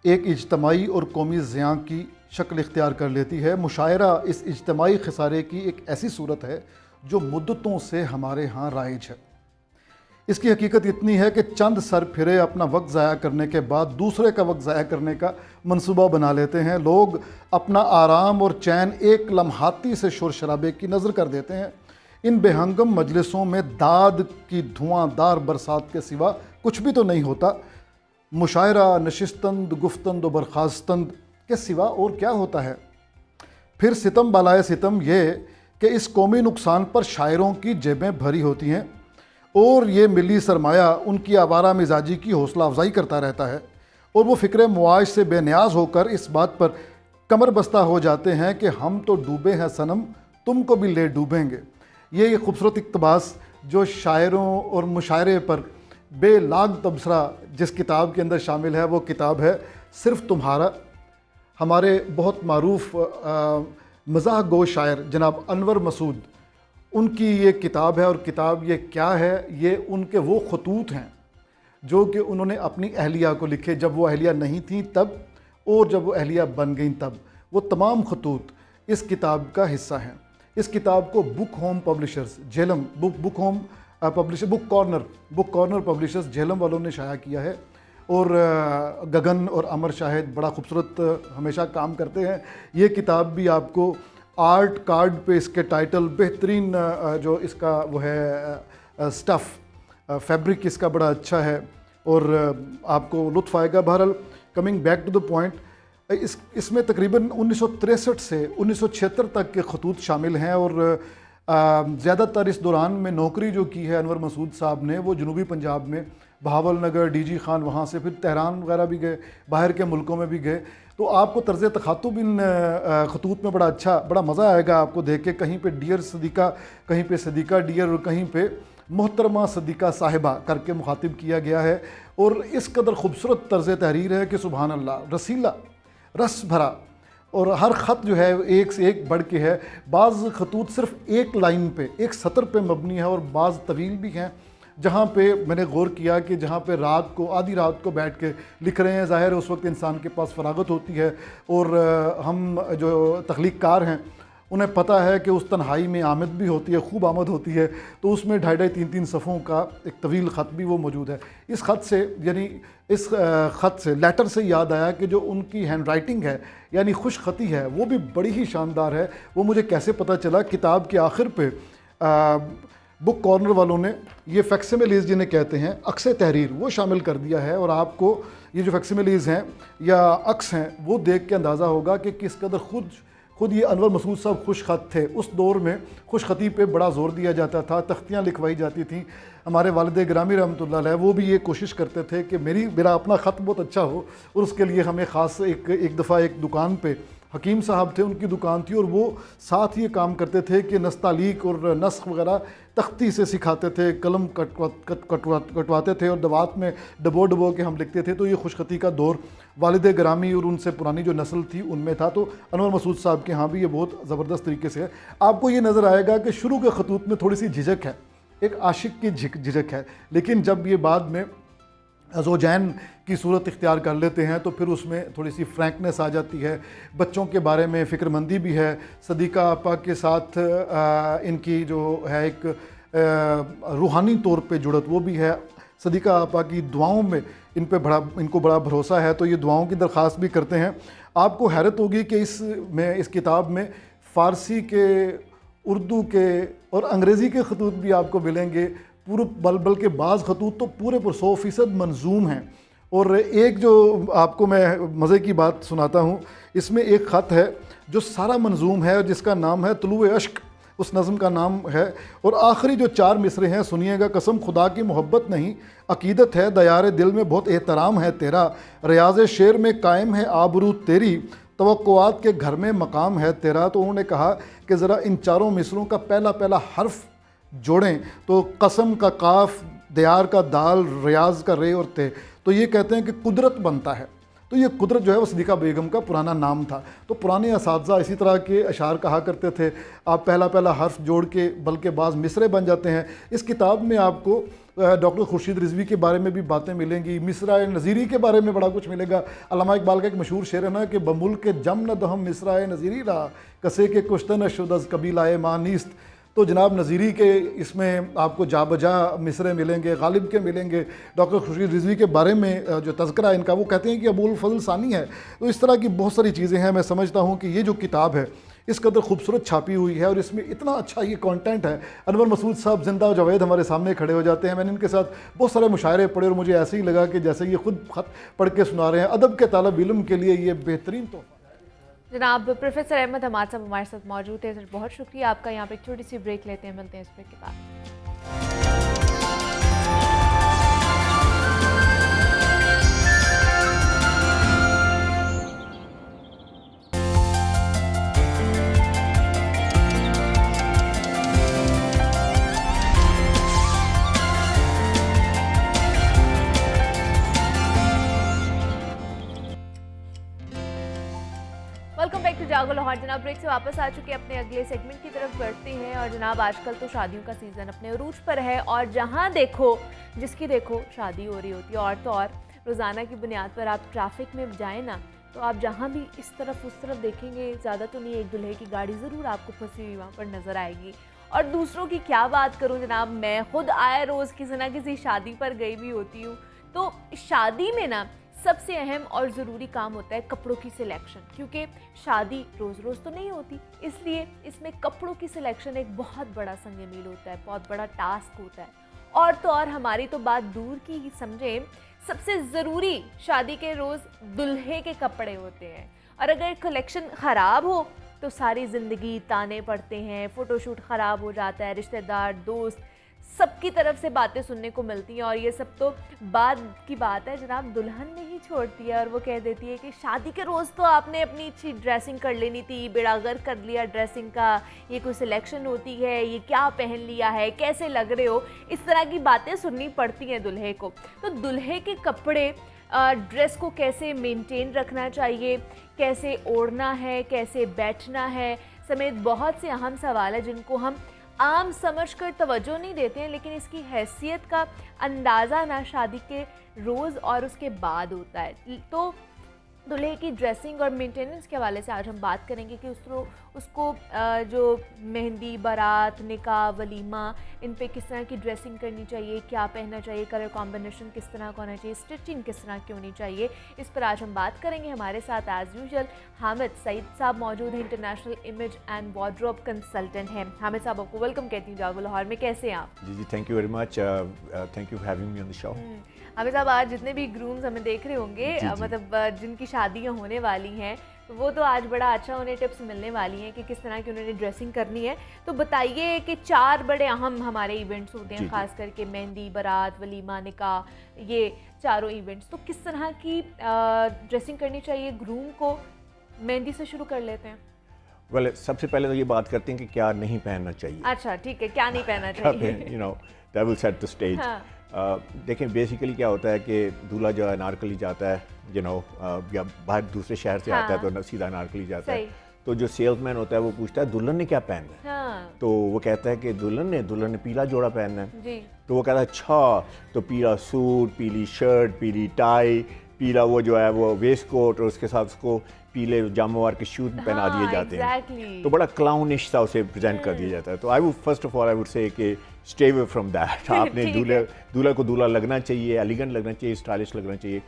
एक इज्तमाही और कौमी ज़ियाँ की शक्ल इख्तियार कर लेती है। मुशायरा इस इज्तमाही खसारे की एक ऐसी सूरत है जो मुद्दतों से हमारे यहाँ राइज है। इसकी हकीकत इतनी है कि चंद सर फिरे अपना वक्त ज़ाया करने के बाद दूसरे का वक्त ज़ाया करने का मंसूबा बना लेते हैं। लोग अपना आराम और चैन एक लम्हाती से शोर शराबे की नज़र कर देते हैं। इन बेहंगम मजलिसों में दाद की धुआंधार बरसात के सिवा कुछ भी तो नहीं होता। मुशायरा, नशिस्तंद, गुफ्तंद व बरखास्तंद के सिवा और क्या होता है। फिर सितम बालाए सितम ये कि इस कौमी नुकसान पर शायरों की जेबें भरी होती हैं और ये मिली सरमाया उनकी आवारा मिजाजी की हौसला अफजाई करता रहता है और वो फ़िक्र मुआश से बेनियाज होकर इस बात पर कमर बस्ता हो जाते हैं कि हम तो डूबे हैं सनम, तुमको भी ले डूबेंगे। ये खूबसूरत इक़्तिबास जो शायरों और मुशायरे पर बेलाग तबसरा जिस किताब के अंदर शामिल है वो किताब है सिर्फ तुम्हारा। हमारे बहुत मारूफ मज़ाह गो शायर जनाब अनवर मसूद, उनकी ये किताब है। और किताब ये क्या है, ये उनके वो खतूत हैं जो कि उन्होंने अपनी अहलिया को लिखे, जब वो अहलिया नहीं थी तब और जब वो अहलिया बन गई तब। वो तमाम खतूत इस किताब का हिस्सा हैं। इस किताब को book home publishers Jhelum, book home publisher, book corner publishers Jhelum वालों ने शाया किया है। और गगन और अमर शाहिद बड़ा खूबसूरत हमेशा काम करते हैं। ये किताब भी आपको आर्ट कार्ड पे इसके टाइटल बेहतरीन, जो इसका वो है स्टफ़ फैब्रिक इसका बड़ा अच्छा है और आपको लुत्फ़ आएगा। बहरहाल coming back to the point, इसमें तकरीबन 1963 से 1976 तक के खतूत शामिल हैं और ज़्यादातर इस दौरान में नौकरी जो की है अनवर मसूद साहब ने वो जनूबी पंजाब में बहावल नगर, DG खान, वहाँ से फिर तेहरान वगैरह भी गए, बाहर के मुल्कों में भी गए। तो आपको तर्ज़ तख़ातुब इन खतूत में बड़ा मज़ा आएगा आपको देख के। कहीं पे डियर सदीक़ा, कहीं पे सदीक़ा डियर और कहीं पे मोहतरमा सदीक़ा साहिबा करके मुखातिब किया गया है। और इस कदर खूबसूरत तर्ज़ तहरीर है कि सुबहान अल्लाह, रसीला, रस भरा और हर ख़त जो है एक से एक बढ़ के है। बाज़ खतूत सिर्फ एक लाइन पे, एक सतर पे मबनी है और बाज़ तवील भी हैं, जहाँ पे मैंने गौर किया कि जहाँ पे रात को, आधी रात को बैठ के लिख रहे हैं। ज़ाहिर है उस वक्त इंसान के पास फरागत होती है और हम जो तख्लीक़कार हैं उन्हें पता है कि उस तन्हाई में आमद भी होती है, खूब आमद होती है। तो उसमें 2.5-3 सफ़ों का एक तवील ख़त भी वो मौजूद है। इस ख़त से, यानी इस ख़त से, लेटर से याद आया कि जो उनकी हैंड राइटिंग है यानी खुश ख़ती है वो भी बड़ी ही शानदार है। वो मुझे कैसे पता चला, किताब के आखिर पे बुक कॉर्नर वालों ने ये फैक्सिमिलीज़ जिन्हें कहते हैं, अक्स तहरीर, वो शामिल कर दिया है। और आपको ये जो फैक्सिमिलीज़ हैं या अक्स हैं वो देख के अंदाज़ा होगा कि किस कदर खुद ये अनवर मसूद साहब खुश ख़त थे। उस दौर में खुश ख़ती पे बड़ा ज़ोर दिया जाता था, तख्तियाँ लिखवाई जाती थीं। हमारे वालिद ग्रामी रहमतुल्लाह अलैह वो भी ये कोशिश करते थे कि मेरा अपना ख़त बहुत अच्छा हो और उसके लिए हमें ख़ास एक दफ़ा एक दुकान पे हकीम साहब थे, उनकी दुकान थी और वो साथ ये काम करते थे कि नस्तालीक और नस्ख वगैरह तख्ती से सिखाते थे, कलम कटवाते थे और दवात में डबो के हम लिखते थे। तो ये खुशखती का दौर वालिद ग्रामी और उनसे पुरानी जो नस्ल थी उनमें था। तो अनवर मसूद साहब के यहाँ भी ये बहुत ज़बरदस्त तरीके से है। आपको ये नज़र आएगा कि शुरू के खतूत में थोड़ी सी झिझक है, एक आशिक की झिझक है, लेकिन जब ये बाद में ज़ौजैन की सूरत इख्तियार कर लेते हैं तो फिर उसमें थोड़ी सी फ्रैंकनेस आ जाती है, बच्चों के बारे में फ़िक्रमंदी भी है। सदीक़ा आपा के साथ इनकी जो है एक रूहानी तौर पे जुड़त वो भी है। सदीक़ा आपा की दुआओं में इनको बड़ा भरोसा है, तो ये दुआओं की दरख्वास्त भी करते हैं। आपको हैरत होगी कि इस किताब में फ़ारसी के, उर्दू के और अंग्रेज़ी के खतूत भी आपको मिलेंगे। बल्कि बाज़ खतूत तो पूरे पर 100% मंजूम हैं। और एक जो आपको मैं मज़े की बात सुनाता हूँ, इसमें एक ख़त है जो सारा मंजूम है जिसका नाम है तुलुए अश्क, उस नज़म का नाम है। और आखिरी जो 4 मिसरे हैं सुनिएगा। कसम खुदा की मोहब्बत नहीं अकीदत है, दयारे दिल में बहुत एहतराम है तेरा, रियाज़ शेर में कायम है आबरू तेरी, तवक्कुआत के घर में मकाम है तेरा। तो उन्होंने कहा कि ज़रा इन 4 मिसरों का पहला हर्फ जोड़ें तो कसम का काफ, दयार का दाल, रियाज का रे और ते, तो ये कहते हैं कि कुदरत बनता है। तो ये कुदरत जो है वो सदीक़ा बेगम का पुराना नाम था। तो पुराने असातिज़ा इसी तरह के अशार कहा करते थे, आप पहला हर्फ जोड़ के बल्कि बाज़ मिसरे बन जाते हैं। इस किताब में आपको डॉक्टर खुर्शीद रिजवी के बारे में भी बातें मिलेंगी, मिसरा नज़ीरी के बारे में बड़ा कुछ मिलेगा। अल्लामा इकबाल का एक मशहूर शेर है ना कि बमुल के जम न दहम मिसरा नज़ीरी रहा, कसे के कुश्तन शुदस कबीलाए मानीस्त। तो जनाब नज़ीरी के इसमें आपको जा बजा मिसरे मिलेंगे, गालिब के मिलेंगे। डॉक्टर खुर्शीद रिजवी के बारे में जो तज़किरा इनका, वो कहते हैं कि अबुल फजल सानी है। तो इस तरह की बहुत सारी चीज़ें हैं। मैं समझता हूँ कि ये जो किताब है इस कदर खूबसूरत छापी हुई है और इसमें इतना अच्छा ये कंटेंट है। अनवर मसूद साहब जिंदा जावेद हमारे सामने खड़े हो जाते हैं। मैंने इनके साथ बहुत सारे मुशायरे पढ़े और मुझे ऐसे ही लगा कि जैसे ये खुद ख़त पढ़ के सुना रहे हैं। अदब के तालिब इल्म के लिए ये बेहतरीन तोहफा। जनाब प्रोफेसर अहमद हमारे साथ हमारे साथ मौजूद है सर, बहुत शुक्रिया आपका। यहाँ पे एक छोटी सी ब्रेक लेते हैं, मिलते हैं इस ब्रेक के बाद। वेलकम बैक टू जागो लाहौर। जनाब ब्रेक से वापस आ चुके अपने अगले सेगमेंट की तरफ बढ़ते हैं। और जनाब आजकल तो शादियों का सीज़न अपने अरूज पर है और जहां देखो जिसकी देखो शादी हो रही होती है। और तो और रोज़ाना की बुनियाद पर आप ट्रैफिक में जाएँ ना तो आप जहाँ भी इस तरफ उस तरफ देखेंगे, ज़्यादा तो नहीं एक दूल्हे की गाड़ी ज़रूर आपको फंसी हुई वहाँ पर नज़र आएगी। और दूसरों की क्या बात करूँ जनाब, मैं खुद आए रोज़ किसी ना किसी शादी पर गई भी होती हूँ। तो शादी में ना सबसे अहम और ज़रूरी काम होता है कपड़ों की सिलेक्शन, क्योंकि शादी रोज़ रोज़ तो नहीं होती, इसलिए इसमें कपड़ों की सिलेक्शन एक बहुत बड़ा संग मील होता है, बहुत बड़ा टास्क होता है। और तो और हमारी तो बात दूर की ही समझें, सबसे ज़रूरी शादी के रोज़ दुल्हे के कपड़े होते हैं। और अगर कलेक्शन ख़राब हो तो सारी ज़िंदगी ताने पड़ते हैं, फ़ोटोशूट ख़राब हो जाता है, रिश्तेदार दोस्त सबकी तरफ से बातें सुनने को मिलती हैं। और ये सब तो बाद की बात है जनाब, दुल्हन नहीं छोड़ती है और वो कह देती है कि शादी के रोज़ तो आपने अपनी अच्छी ड्रेसिंग कर लेनी थी, बेड़ागर कर लिया ड्रेसिंग का, ये कोई सिलेक्शन होती है, ये क्या पहन लिया है, कैसे लग रहे हो, इस तरह की बातें सुननी पड़ती हैं दुल्हे को। तो दुल्हे के कपड़े, ड्रेस को कैसे मेंटेन रखना चाहिए, कैसे ओढ़ना है, कैसे बैठना है, समेत बहुत से अहम सवाल है जिनको हम आम समझकर तवज्जो नहीं देते हैं, लेकिन इसकी हैसियत का अंदाज़ा ना शादी के रोज़ और उसके बाद होता है। तो दूल्हे की ड्रेसिंग और मेंटेनेंस के हवाले से आज हम बात करेंगे कि उसको जो मेहंदी, बारात, निकाह, वलीमा, इन पे किस तरह की ड्रेसिंग करनी चाहिए, क्या पहनना चाहिए, कलर कॉम्बिनेशन किस तरह का होना चाहिए, स्टिचिंग किस तरह की होनी चाहिए, इस पर आज हम बात करेंगे। हमारे साथ एज़ यूजुअल हामिद सईद साहब मौजूद हैं, international image and wardrobe consultant हैं। हामिद साहब आपको वेलकम कहती हूँ जागो लाहौर में, कैसे हैं आप? जी thank you very much, thank you for having me on the show. Hamid साहब आज जितने भी ग्रूम्स हमें देख रहे होंगे, मतलब जिनकी शादियाँ होने वाली हैं, वो तो आज बड़ा अच्छा उन्हें टिप्स मिलने वाली हैं कि किस तरह की उन्होंने ड्रेसिंग करनी है। तो बताइए कि 4 बड़े अहम हमारे इवेंट्स होते हैं, ख़ास करके मेहंदी, बारात, वलीमा, निकाह, ये चारों इवेंट्स। तो किस तरह की ड्रेसिंग करनी चाहिए ग्रूम को? मेहंदी से शुरू कर लेते हैं। वेल सबसे पहले तो ये बात करते हैं कि क्या नहीं पहनना चाहिए। अच्छा ठीक है, क्या नहीं पहनना चाहिए? You know that will set the stage. देखें बेसिकली क्या होता है कि दूल्हा जो है अनारकली जाता है, यू नो या बाहर दूसरे शहर से आता है तो सीधा अनारकली जाता है। तो जो सेल्समैन होता है वो पूछता है दुल्हन ने क्या पहनना है, हाँ तो वो कहता है कि दुल्हन ने पीला जोड़ा पहनना है। जी तो वो कहता है अच्छा, तो पीला सूट, पीली शर्ट, पीली टाई, पीला वो जो है वो वेस्ट कोट, और उसके साथ उसको पीले जामवार के शूज पहना दिए जाते हैं। exactly. तो बड़ा क्लाउनिश सा उसे प्रेजेंट कर दिया जाता है। तो I would first of all I would say कि स्टे अवे फ्रॉम दैट। आपने दूल्हा को दूल्हा लगना चाहिए, एलिगेंट लगना चाहिए, स्टाइलिश लगना चाहिए।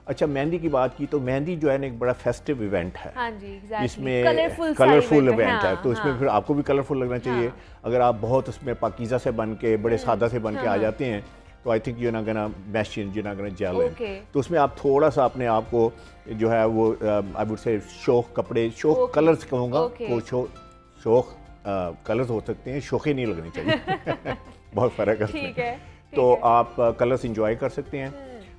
अच्छा, मेहंदी की बात की तो मेहंदी जो है ना एक बड़ा फेस्टिव इवेंट है। हाँ जी exactly. इसमें कलरफुल इवेंट है, तो इसमें फिर आपको भी कलरफुल लगना चाहिए। अगर आप बहुत उसमें पाकीज़ा से बन के, बड़े सादा से बन के आ जाते हैं, तो आई थिंक यू ना गना मैश इन, यू ना गना जेल इन। तो उसमें आप थोड़ा सा अपने आप को जो है वो आई वुड से शौक कपड़े, शौक कलर्स कहूँगा, वो शौक कलर्स हो सकते हैं, शौक़ी नहीं लगने चाहिए। बहुत फ़र्क है उसमें। तो आप कलर्स इंजॉय कर सकते हैं,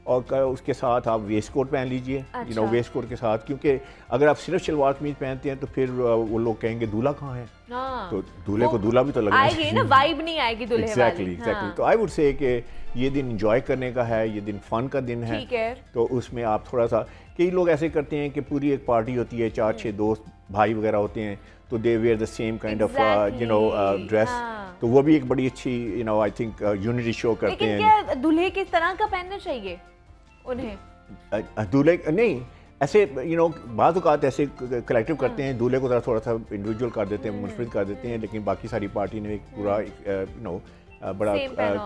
और उसके साथ आप वेस्ट कोट पहन लीजिए, यू नो, वेस्ट कोट के साथ, क्योंकि अगर आप सिर्फ शलवार कमीज पहनते हैं तो फिर वो लोग कहेंगे दूल्हा कहाँ है। तो दूल्हे को दूल्हा भी तो लगना आएगी ना, वाइब नहीं आएगी दूल्हे वाली। एग्जैक्टली। तो आई वुड से कि ये दिन एंजॉय करने का है, ये दिन फन का दिन है। तो उसमें आप थोड़ा सा, कई लोग ऐसे करते हैं कि पूरी एक पार्टी होती है, 4-6 दोस्त भाई वगैरह होते हैं, तो they wear the same kind of you know dress, तो वो भी एक बड़ी अच्छी you know I think unity show करते हैं। लेकिन क्या दूल्हे किस तरह का पहनना चाहिए उन्हें? दूल्हे नहीं, ऐसे यू नो बाज़ औक़ात ऐसे कलेक्टिव करते हैं, दूल्हे को थोड़ा सा इंडिविजुअल कर देते हैं, मुनफरिद कर देते हैं, लेकिन बाकी सारी पार्टी ने एक पूरा यू नो बड़ा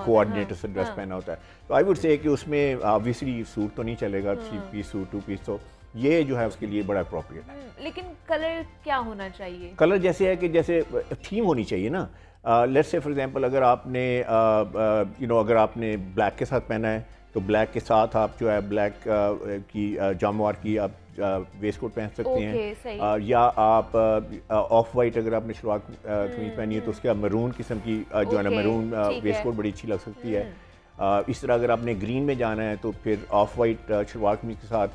कोऑर्डिनेटर से ड्रेस पहना होता है। तो आई वुड से कि उसमें ऑब्वियसली सूट तो नहीं चलेगा, 3 पीस सूट, 2 पीस, तो ये जो है उसके लिए बड़ा अप्रोप्रिएट है। लेकिन कलर क्या होना चाहिए? कलर जैसे है कि जैसे थीम होनी चाहिए ना। लेट्स से फॉर एग्जांपल अगर आपने यू नो अगर आपने ब्लैक के साथ पहना है, तो ब्लैक के साथ आप जो है ब्लैक की जामवार की आप वेस्ट कोट पहन सकते हैं, या आप ऑफ वाइट अगर आपने शलवार कमीज पहनी है तो उसके मरून किस्म की जो है ना मरून वेस्ट कोट बड़ी अच्छी लग सकती है। इस तरह अगर आपने ग्रीन में जाना है तो फिर ऑफ वाइट शलवार कमीज के साथ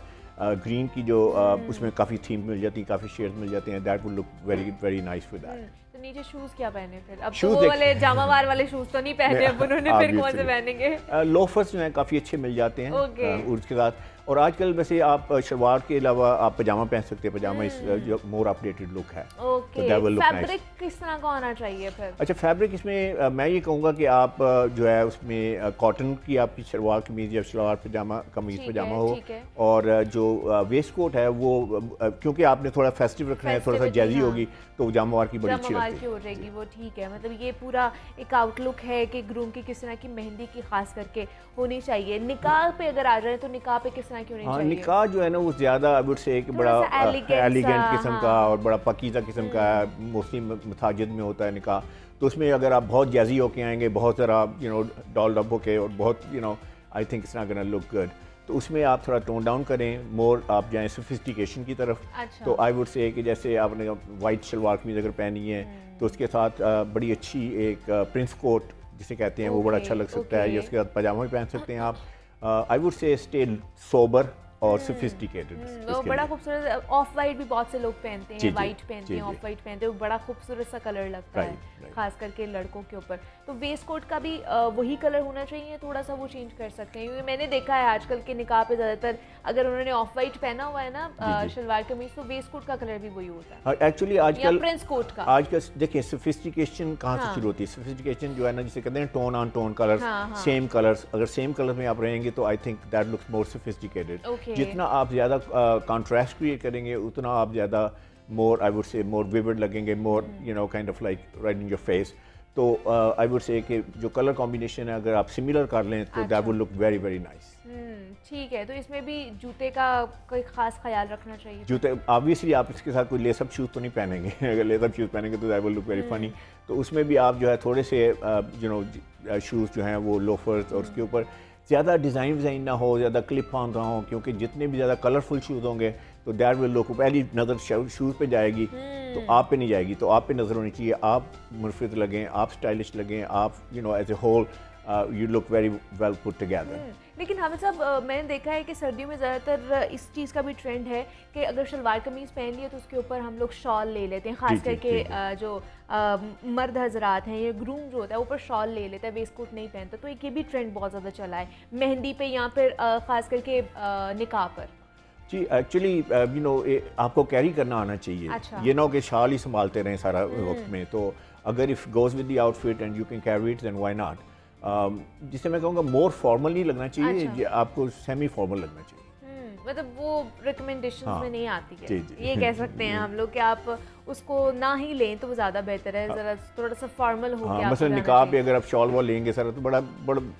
ग्रीन की जो उसमें काफ़ी थीम मिल जाती है, काफ़ी शेड्स मिल जाते हैं, that will look very very nice with that. तो नीचे शूज क्या पहने फिर? अब तो वो वाले जामावार वाले शूज तो नहीं पहने अब उन्होंने, फिर कौन से पहनेंगे? लोफर्स जो हैं काफ़ी अच्छे मिल जाते हैं उसके साथ। और आजकल वैसे आप शलवार के अलावा आप पजामा पहन सकते हैं, पजामा इस जो मोर अपडेटेड लुक है। फैब्रिक किस तरह का होना चाहिए फिर? अच्छा, फैब्रिक इसमें मैं ये कहूँगा कि आप जो है उसमें कॉटन की आपकी शलवार कमीज या शलवार पजामा कमीज पजामा हो, और जो वेस्ट कोट है वो क्योंकि आपने थोड़ा फेस्टिव रखना है, थोड़ा सा जैजी होगी, तो जामवार की बड़ी अच्छी हो जाएगी वो। ठीक है, मतलब ये पूरा एक आउटलुक है कि ग्रूम की किस तरह की मेहंदी की खास करके होनी चाहिए। निकाह पे अगर आ जाए तो निकाह पे किस तरह की होनी चाहिए? निकाह जो है ना वो ज़्यादा आई वुड से एक बड़ा एलिगेंट किस्म का और बड़ा पकीज़ा किस्म का है, मोस्टली मसाजिद में होता है निकाह। तो उसमें अगर आप बहुत जैजी होके आएंगे, बहुत ज़रा यू नो डॉल्ड अप होके, और बहुत you know I think it's not gonna look good, तो उसमें आप थोड़ा टोन डाउन करें, मोर आप जाएं सोफिस्टिकेशन की तरफ। तो आई वुड से कि जैसे आपने वाइट शलवार कमीज अगर पहनी है तो उसके साथ बड़ी अच्छी एक प्रिंस कोट जिसे कहते हैं वो बड़ा अच्छा लग सकता है, या उसके साथ पजामा भी पहन सकते हैं आप। I would say stay sober और सोफिस्टिकेटेड। वो बड़ा खूबसूरत ऑफ वाइट भी बहुत से लोग पहनते हैं, वाइट पहनते हैं, ऑफ वाइट पहनते हैं, वो बड़ा खूबसूरत सा कलर लगता है खास करके लड़कों के ऊपर। तो वेस्ट कोट का भी वही कलर होना चाहिए, थोड़ा सा वो चेंज कर सकते हैं? क्योंकि मैंने देखा है आजकल के निकाह पे ज़्यादातर अगर उन्होंने ऑफ वाइट पहना हुआ है ना शलवार कमीज, तो वेस्ट कोट का कलर भी वही होता है। एक्चुअली आजकल प्रिंस कोट का आजकल देखिए सोफिस्टिकेशन कहाँ से शुरू होती है? सोफिस्टिकेशन जो है ना जिसे कहते हैं tone on tone colours, same colours, अगर सेम कलर में आप रहेंगे तो I think that looks more sophisticated. जितना आप ज़्यादा कॉन्ट्रास्ट क्रिएट करेंगे उतना आप ज़्यादा मोर I would say more vivid लगेंगे, more you know kind of like right in your face. तो आई वुड से कि जो कलर कॉम्बिनेशन है अगर आप सिमिलर कर लें तो that would look very very nice. ठीक है, तो इसमें भी जूते का कोई खास ख्याल रखना चाहिए? जूते ऑब्वियसली आप इसके साथ कोई लेसअप शूज़ तो नहीं पहनेंगे। अगर लेसअप शूज़ पहनेंगे तो that will look very funny. तो उसमें भी आप जो है थोड़े से यू नो शूज़ जो हैं वो लोफर्स, और उसके ऊपर ज़्यादा डिज़ाइन ना हो, ज़्यादा क्लिप ऑन ना हो, क्योंकि जितने भी ज़्यादा कलरफुल शूज़ होंगे तो दैट विल लुक, पहली नज़र शूज़ पे जाएगी तो आप पे नहीं जाएगी, तो आप पे नज़र होनी चाहिए, आप मुनफरिद लगें, आप स्टाइलिश लगें, आप you know as a whole you look very well put together. लेकिन हामिद साहब मैंने देखा है कि सर्दियों में ज़्यादातर इस चीज़ का भी ट्रेंड है कि अगर शलवार कमीज़ पहन लिया तो उसके ऊपर हम लोग शॉल ले लेते हैं, खास करके जो मर्द हजरात हैं, ये ग्रूम जो होता है ऊपर शॉल ले लेता है, वेस्ट कोट नहीं पहनता। तो एक ये भी ट्रेंड बहुत ज़्यादा चला है मेहंदी पे या फिर खास करके निकाह पर। जी एक्चुअली यू नो आपको कैरी करना आना चाहिए। अच्छा। ये ना हो कि शाल ही संभालते रहें सारा वक्त में, तो अगर if goes with the outfit and you can carry it then why not. जिसे मैं कहूँगा मोर फॉर्मल नहीं लगना चाहिए, अच्छा। ये आपको सेमी फॉर्मल लगना चाहिए। मतलब वो रिकमेंडेशंस हाँ, में नहीं आती है, जी, जी। ये कह सकते हैं हम लोग कि आप उसको ना ही लें तो वो ज़्यादा बेहतर है, ज़रा थोड़ा सा फॉर्मल हो हाँ, गया। मसलन निकाह पे अगर आप शॉल वॉल लेंगे सर तो बड़ा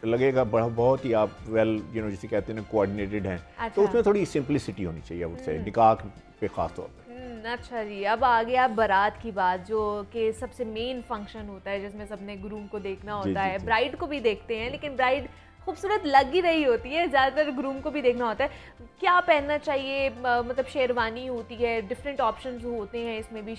लगेगा, बहुत ही आप वेल यू नो जिसे कहते हैं ना कोऑर्डिनेटेड हैं। अच्छा। तो उसमें थोड़ी सिंपलिसिटी होनी चाहिए आई वुड से, निकाह पे खास तौर पे। अच्छा जी, अब आ गया बारात की बात, जो कि सबसे मेन फंक्शन होता है जिसमें सबने ग्रूम को देखना जी, होता जी, है, जी। ब्राइड को भी देखते हैं, लेकिन ब्राइड खूबसूरत लग ही रही होती है, ज़्यादातर ग्रूम को भी देखना होता है। क्या पहनना चाहिए, मतलब शेरवानी होती है, डिफरेंट ऑप्शंस होते हैं इसमें भी,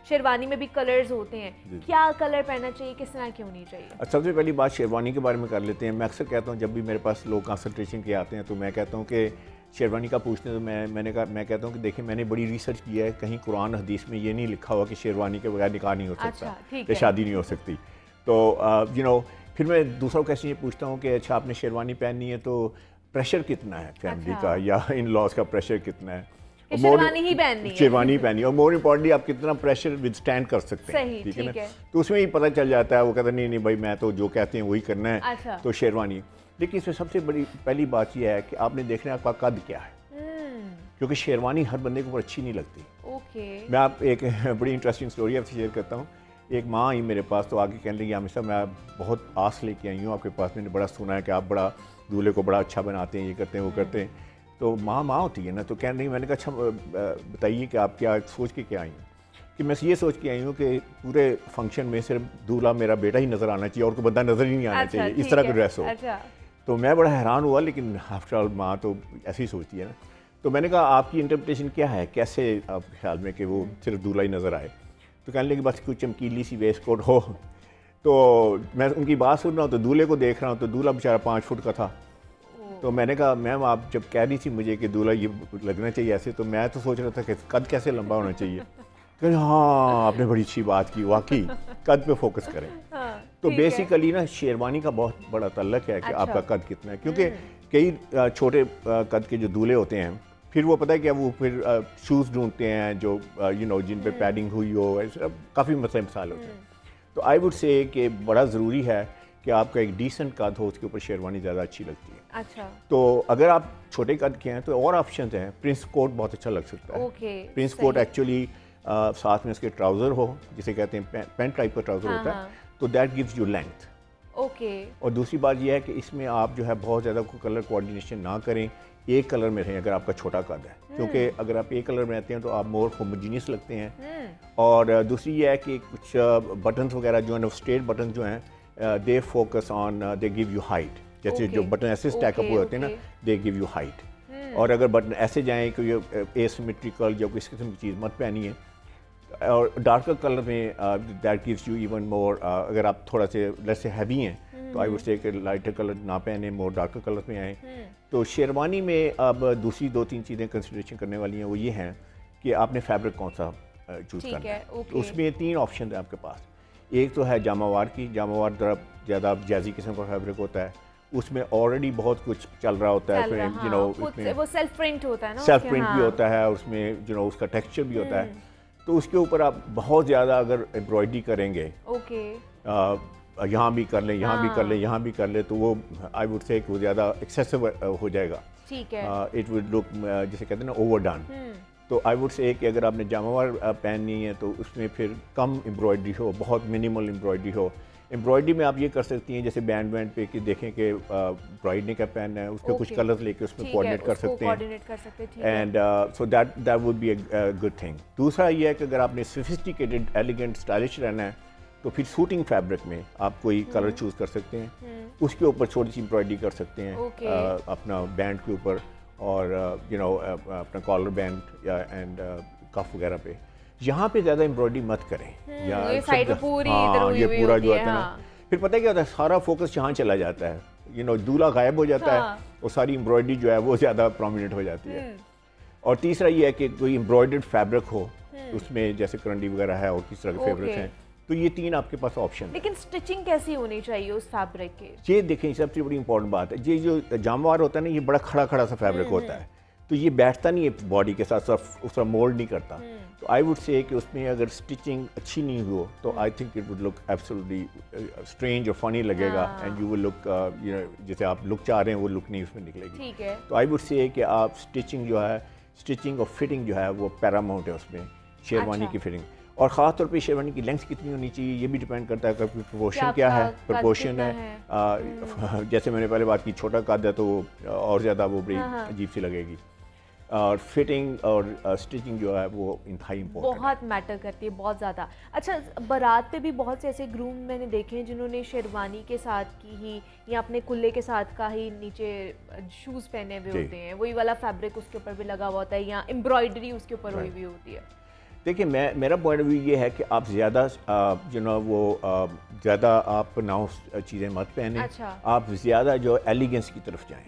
शेरवानी में भी कलर्स होते हैं, क्या कलर पहनना चाहिए, किस तरह की होनी चाहिए? सबसे पहली बात शेरवानी के बारे में कर लेते हैं। मैं अक्सर कहता हूँ जब भी मेरे पास लोग कंसल्टेशन के आते हैं तो मैं कहता हूँ कि शेरवानी का पूछते हैं, तो मैं कहता हूँ कि देखिए मैंने बड़ी रिसर्च की है, कहीं कुरान हदीस में ये नहीं लिखा हुआ कि शेरवानी के बगैर निकाह नहीं हो सकता, अच्छा, ठीक या है। शादी नहीं हो सकती। तो यू नो फिर मैं दूसरों कैसे ये पूछता हूँ कि अच्छा आपने शेरवानी पहननी है तो प्रेशर कितना है फैमिली अच्छा। का या इन लॉज का प्रेशर कितना है, कि और more- शेरवानी ही पहननी है। शेरवानी ही पहनी है, और मोर इम्पोर्टेंटली आप कितना प्रेशर विदस्टैंड कर सकते हैं। सही, है ठीक ना? है। तो उसमें ही पता चल जाता है, वो कहता नहीं नहीं भाई मैं तो जो कहते हैं वही करना है। अच्छा। तो शेरवानी, लेकिन इसमें सबसे बड़ी पहली बात यह है कि आपने देखना है आपका कद क्या है, क्योंकि शेरवानी हर बंदे को अच्छी नहीं लगती। ओके। मैं आप एक बड़ी इंटरेस्टिंग स्टोरी आपसे शेयर करता हूँ। एक माँ आई मेरे पास तो आगे कहने लगी आमिर साहब मैं बहुत आस लेके आई हूँ आपके पास, मैंने बड़ा सुना है कि आप बड़ा दूल्हे को बड़ा अच्छा बनाते हैं, ये करते हैं वो करते हैं। तो माँ होती है ना, तो कहने लगी, मैंने कहा अच्छा बताइए कि आप क्या सोच के क्या आई हैं? कि मैं ये सोच के आई हूँ कि पूरे फंक्शन में सिर्फ दूल्हा मेरा बेटा ही नज़र आना चाहिए और कोई बंदा नज़र ही नहीं आना अच्छा, चाहिए, इस ठीक तरह का है। ड्रेस हो। अच्छा। तो मैं बड़ा हैरान हुआ, लेकिन आफ्टर ऑल माँ तो ऐसे ही सोचती है ना। तो मैंने कहा आपकी इंटरप्रिटेशन क्या है, कैसे आप ख्याल में कि वो सिर्फ दूल्हा ही नज़र आए? तो कहने लगे बस कोई चमकीली सी वेस्ट कोट हो। तो मैं उनकी बात सुन रहा हूँ तो दूल्हे को देख रहा हूँ तो दूल्हा बेचारा 5 फुट का था। तो मैंने कहा मैम आप जब कह रही थी मुझे कि दूल्हा ये लगना चाहिए ऐसे, तो मैं तो सोच रहा था कि कद कैसे लंबा होना चाहिए। कहते हाँ आपने बड़ी अच्छी बात की, वाकई कद पे फोकस करें। तो बेसिकली ना शेरवानी का बहुत बड़ा तल्लक है कि अच्छा। आपका कद कितना है, क्योंकि कई छोटे कद के जो दूल्हे होते हैं फिर वो पता है क्या, वो फिर शूज़ ढूंढते हैं जो यू नो जिन पे पैडिंग हुई हो, काफ़ी मसले मसाले होते हैं। तो आई वुड से कि बड़ा ज़रूरी है कि आपका एक डिसेंट कद हो, उसके ऊपर शेरवानी ज़्यादा अच्छी लगती है। अच्छा। तो अगर आप छोटे कद के हैं तो और ऑप्शन हैं, प्रिंस कोट बहुत अच्छा लग सकता है। ओके, प्रिंस सही। कोट एक्चुअली साथ में इसके ट्राउज़र हो, जिसे कहते हैं पैंट टाइप का ट्राउज़र हाँ, होता हाँ। है, तो that gives you length. Okay. और दूसरी बात यह है कि इसमें आप जो है बहुत ज़्यादा कलर कोऑर्डिनेशन ना करें, एक कलर में रहें अगर आपका छोटा कद है, क्योंकि अगर आप एक कलर में रहते हैं तो आप मोर होमोजीनियस लगते हैं। और दूसरी ये है कि कुछ बटन्स वगैरह जो है स्ट्रेट बटन जो हैं they focus on they give you height, जैसे Okay. जो बटन ऐसे स्टैक अप Okay, हुए होते हैं ना, okay. They give you height. और अगर बटन ऐसे जाएँ कि एसिमेट्रिकल या किस किस्म की चीज़ मत पहनिए। और डार्कर कलर में that gives you even more, अगर आप थोड़ा से लेट्स से हैवी हैं तो आई वुड से कि लाइटर कलर ना पहने, मोर डार्कर कलर में आए। तो शेरवानी में अब दूसरी 2-3 चीज़ें कंसिडरेशन करने वाली हैं, वो ये हैं कि आपने फैब्रिक कौन सा चूज़ ठीक करना है, है। ओके। तो उसमें 3 ऑप्शन है आपके पास। एक तो है जामावार की, जामावार ज़रा ज़्यादा जैजी किस्म का फैब्रिक होता है, उसमें ऑलरेडी बहुत कुछ चल रहा होता है, उसमें यू नो वो सेल्फ प्रिंट होता है ना, सेल्फ उसके, प्रिंट भी हाँ। होता है, उसमें यू नो उसका टेक्सचर भी होता है। तो उसके ऊपर आप बहुत ज़्यादा अगर एम्ब्रॉयडरी करेंगे, ओके। यहाँ भी कर लें, यहाँ भी कर हाँ। लें, यहाँ भी कर लें, तो वो आई वुड से वो ज़्यादा एक्सेसिव हो जाएगा। ठीक है। इट वुड लुक जिसे कहते हैं ना ओवर डन। तो आई वुड से कि अगर आपने जामावार पहननी है तो उसमें फिर कम एम्ब्रॉयडरी हो, बहुत मिनिमल एम्ब्रॉयडरी हो। एम्ब्रॉयडरी में आप ये कर सकती हैं जैसे बैंड पे कि देखें कि ब्राइड ने क्या पहनना है, उसके कुछ Okay. कलर्स लेके उसमें कोऑर्डिनेट कर सकते हैं। कोऑर्डिनेट कर सकते हैं, ठीक है। And so that would be a good thing. दूसरा ये है कि अगर आपने सोफिस्टिकेटेड एलिगेंट स्टाइलिश रहना है तो फिर सूटिंग फैब्रिक में आप कोई कलर चूज़ कर सकते हैं, उसके ऊपर छोटी सी एम्ब्रॉयडरी कर सकते हैं Okay. अपना बैंड के ऊपर, और यू नो अपना कॉलर बैंड या एंड कफ वगैरह पे। यहाँ पे ज़्यादा एम्ब्रॉयडरी मत करें, ये साइड पे पूरी इधर हुई ये हुई पूरा होती जो है, होता है ना, हाँ। फिर पता है क्या होता है, सारा फोकस यहाँ चला जाता है, यू नो दूल्हा गायब हो जाता हाँ। है और सारी एम्ब्रॉयडरी जो है वो ज़्यादा प्रोमिनेंट हो जाती है। और तीसरा ये है कि कोई एम्ब्रॉयडर्ड फैब्रिक हो, उसमें जैसे करंडी वगैरह है और किस तरह के फैब्रिक Okay. हैं, तो ये 3 आपके पास ऑप्शन है। लेकिन स्टिचिंग कैसी होनी चाहिए उस फैब्रिक की? ये देखें सबसे बड़ी इंपॉर्टेंट बात है, ये जो जामवार होता है ना, ये बड़ा खड़ा खड़ा सा फैब्रिक होता है, तो ये बैठता नहीं है बॉडी के साथ, उसका मोल्ड नहीं करता। तो आई वुड से कि उसमें अगर स्टिचिंग अच्छी नहीं हो तो I think it would look absolutely strange और फनी लगेगा, एंड यू विल लुक जैसे आप लुक चाह रहे हैं वो लुक नहीं उसमें निकलेगी। ठीक है। तो आई वुड से कि आप स्टिचिंग जो है, स्टिचिंग और फिटिंग जो है वो पैरामाउंट है उसमें, शेरवानी की फिटिंग। और ख़ास तौर पे शेरवानी की लेंथ कितनी होनी चाहिए ये भी डिपेंड करता है कि प्रोपोर्शन क्या है, प्रोपोर्शन है। जैसे मैंने पहले बात की, छोटा कद है तो और ज़्यादा वो बड़ी अजीब सी लगेगी। और फिटिंग और स्टिचिंग जो है वो इंतहाई इम्पोर्टेंट बहुत मैटर करती है, बहुत ज़्यादा। अच्छा, बारात पे भी बहुत से ऐसे ग्रूम मैंने देखे हैं जिन्होंने शेरवानी के साथ की ही या अपने कुल्ले के साथ का ही नीचे शूज़ पहने हुए होते हैं, वही वाला फैब्रिक उसके ऊपर भी लगा हुआ होता है या एम्ब्रॉयडरी उसके ऊपर हुई हुई होती है। देखिए मेरा पॉइंट ऑफ व्यू ये है कि आप ज़्यादा जो ना वो ज़्यादा आप नाउ चीज़ें मत पहने। अच्छा। आप ज़्यादा जो एलिगेंस की तरफ जाएं,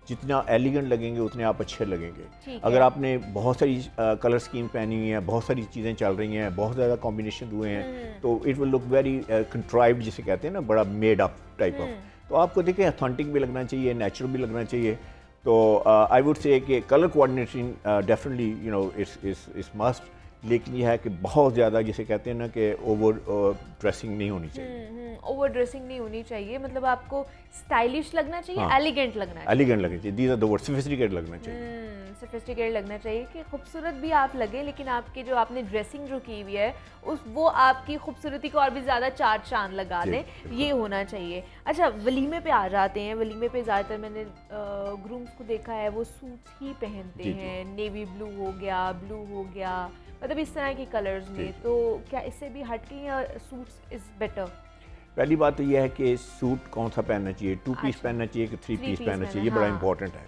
जितना एलिगेंट लगेंगे उतने आप अच्छे लगेंगे। अगर आपने बहुत सारी कलर स्कीम पहनी हुई है, बहुत सारी चीज़ें चल रही हैं, बहुत ज़्यादा कॉम्बिनेशन हुए हैं, तो it will look very contrived, जिसे कहते हैं ना, बड़ा मेड अप टाइप ऑफ। तो आपको देखिए ऑथेंटिक भी लगना चाहिए, नेचुरल भी लगना चाहिए। तो आई वुड से कि colour coordination definitely you know it's must, लेकिन यह है कि बहुत ज़्यादा जिसे कहते हैं ना कि ओवर ड्रेसिंग नहीं होनी चाहिए। ओवर ड्रेसिंग नहीं होनी चाहिए, मतलब आपको स्टाइलिश लगना चाहिए, एलिगेंट लगना चाहिए। एलिगेंट लगना चाहिए, these are the word, sophisticated लगना चाहिए। सोफिस्टिकेटेड लगना चाहिए कि खूबसूरत भी आप लगे, लेकिन आपकी जो आपने ड्रेसिंग जो की हुई है वो आपकी खूबसूरती को और भी ज़्यादा चार चांद लगा दे, ये होना चाहिए। अच्छा, वलीमे पे आ जाते हैं। वलीमे पे ज़्यादातर मैंने ग्रूम्स को देखा है वो सूट्स ही पहनते हैं, नेवी ब्लू हो गया, मतलब इस तरह की कलर्स में। तो क्या इससे भी हट के या सूट्स इज़ बेटर? पहली बात तो यह है कि सूट कौन सा पहनना चाहिए, 2 पीस पहनना चाहिए कि 3 पीस पहनना चाहिए, ये बड़ा इंपॉर्टेंट है।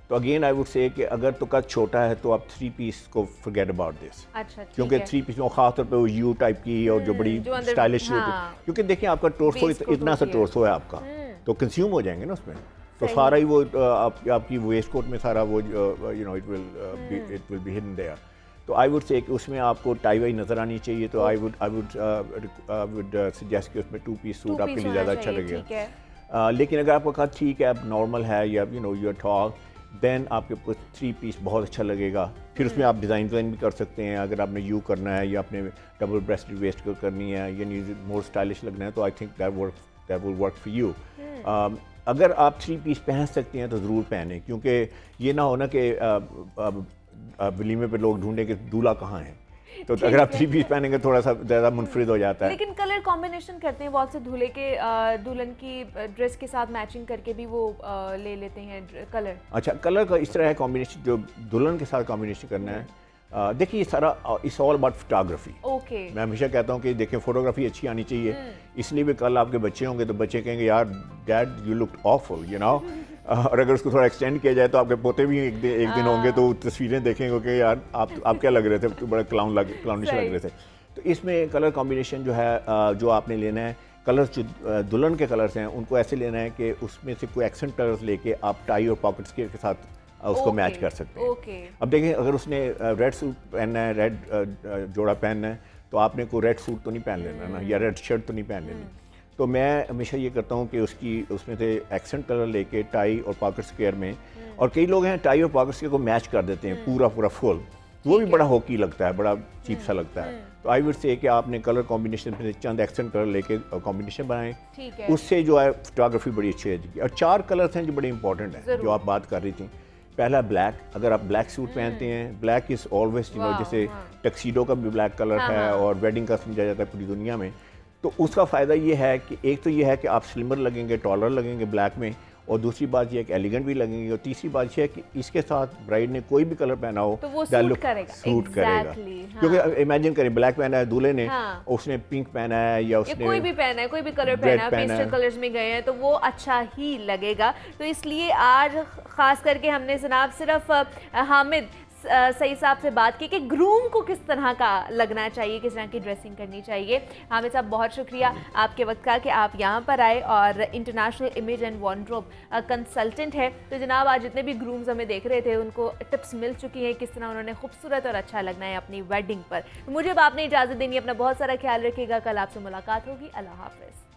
तो अगेन आई वुड से कि अगर तो कद छोटा है तो आप 3 पीस को फॉरगेट अबाउट दिस। अच्छा, क्योंकि 3 पीस में खास तौर पे वो यू टाइप की और जो बड़ी स्टाइलिश होती है, क्योंकि देखिए आपका टोर्सो इतना सा टोर्सो है आपका, तो कंज्यूम हो जाएंगे ना उसमें, तो सारा ही वो आपकी वेस्ट कोट में सारा वो you know it will be hidden there. तो आई वुड से कि उसमें आपको टाई वाई नज़र आनी चाहिए। तो आई वुड सजेस्ट कि उसमें 2 पीस सूट आपके लिए ज़्यादा अच्छा लगेगा। लेकिन अगर आपका कद ठीक है, आप नॉर्मल है या you know you are tall, then आपके पास 3 पीस बहुत अच्छा लगेगा। फिर उसमें आप डिज़ाइन भी कर सकते हैं। अगर आपने यू करना है या आपने डबल ब्रेस्टेड वेस्ट करनी है या मोर स्टाइलिश लगना है, तो I think that will work for you. अगर आप 3 पीस पहन सकते हैं तो ज़रूर पहने, क्योंकि ये ना हो ना कि वलीमे पे लोग ढूंढें कि दूल्हा कहाँ है। तो अगर आप 3 पीस पहनेंगे थोड़ा सा ज़्यादा मुनफरिद हो जाता है। लेकिन कलर कॉम्बिनेशन करते हैं बहुत से, दूल्हे के दुल्हन की ड्रेस के साथ मैचिंग करके भी वो ले लेते हैं कलर। अच्छा, कलर का इस तरह है कॉम्बिनेशन, जो दुल्हन के साथ कॉम्बिनेशन करना है। देखिए ये सारा it's all about photography. Okay. मैं हमेशा कहता हूँ कि देखें फोटोग्राफी अच्छी आनी चाहिए, इसलिए भी कल आपके बच्चे होंगे तो बच्चे कहेंगे यार dad you looked awful, you know. और अगर उसको थोड़ा एक्सटेंड किया जाए तो आपके पोते भी एक दिन होंगे तो तस्वीरें देखेंगे कि यार आप क्या लग रहे थे, तो बड़ा क्लाउनिश लग रहे थे। तो इसमें कलर कॉम्बिनेशन जो है जो आपने लेना है, कलर्स जो दुल्हन के कलर्स हैं उनको ऐसे लेना है कि उसमें से कोई एक्सेंट कलर्स लेके आप टाई और पॉकेट्स के साथ उसको मैच कर सकते हैं। अब देखें अगर उसने रेड सूट पहनना है, रेड जोड़ा पहनना है, तो आपने कोई रेड सूट तो नहीं पहन लेना ना, या रेड शर्ट तो नहीं पहन लेनी। तो मैं हमेशा ये करता हूँ कि उसमें से एक्सेंट कलर लेके टाई और पॉकेट स्क्वायर में, और कई लोग हैं टाई और पॉकेट स्क्वायर को मैच कर देते हैं पूरा फुल, वो भी बड़ा हॉकी लगता है, बड़ा चीप सा लगता है। तो आई वुड से कि आपने कलर कॉम्बिनेशन में चंद एक्सेंट कलर लेके कॉम्बिनेशन बनाएं, उससे जो है फोटोग्राफी बड़ी अच्छी है। और 4 कलर्स हैं जो बड़े इंपॉर्टेंट हैं, जो आप बात कर रही थी। पहला ब्लैक, अगर आप ब्लैक सूट पहनते हैं, black is always you know, जैसे टक्सीडो का भी ब्लैक कलर है और वेडिंग का समझा जाता है पूरी दुनिया में। तो उसका फ़ायदा ये है कि एक तो ये है कि आप स्लिमर लगेंगे, टॉलर लगेंगे ब्लैक में, और दूसरी बात ये है कि एलिगेंट भी लगेंगे, और तीसरी बात ये है कि इसके साथ ब्राइड ने कोई भी कलर पहना हो तो वो सूट करेगा। क्योंकि इमेजिन करें ब्लैक पहना है दूल्हे ने, उसने पिंक पहना है या उसने कोई भी पहना है, कोई भी कलर पहना है, पेस्टल कलर्स में गए हैं, तो वो अच्छा ही लगेगा। तो इसलिए आज खास करके हमने जनाब सिर्फ हामिद सही साहब से बात की कि ग्रूम को किस तरह का लगना चाहिए, किस तरह की ड्रेसिंग करनी चाहिए। हामिद साहब बहुत शुक्रिया आपके वक्त का कि आप यहाँ पर आए, और international image and wardrobe consultant है। तो जनाब आज जितने भी ग्रूम्स हमें देख रहे थे उनको टिप्स मिल चुकी हैं किस तरह उन्होंने खूबसूरत और अच्छा लगना है अपनी वेडिंग पर। मुझे अब आपने इजाज़त देनी है, अपना बहुत सारा ख्याल रखिएगा, कल आपसे मुलाकात होगी, अल्लाह हाफ़िज़।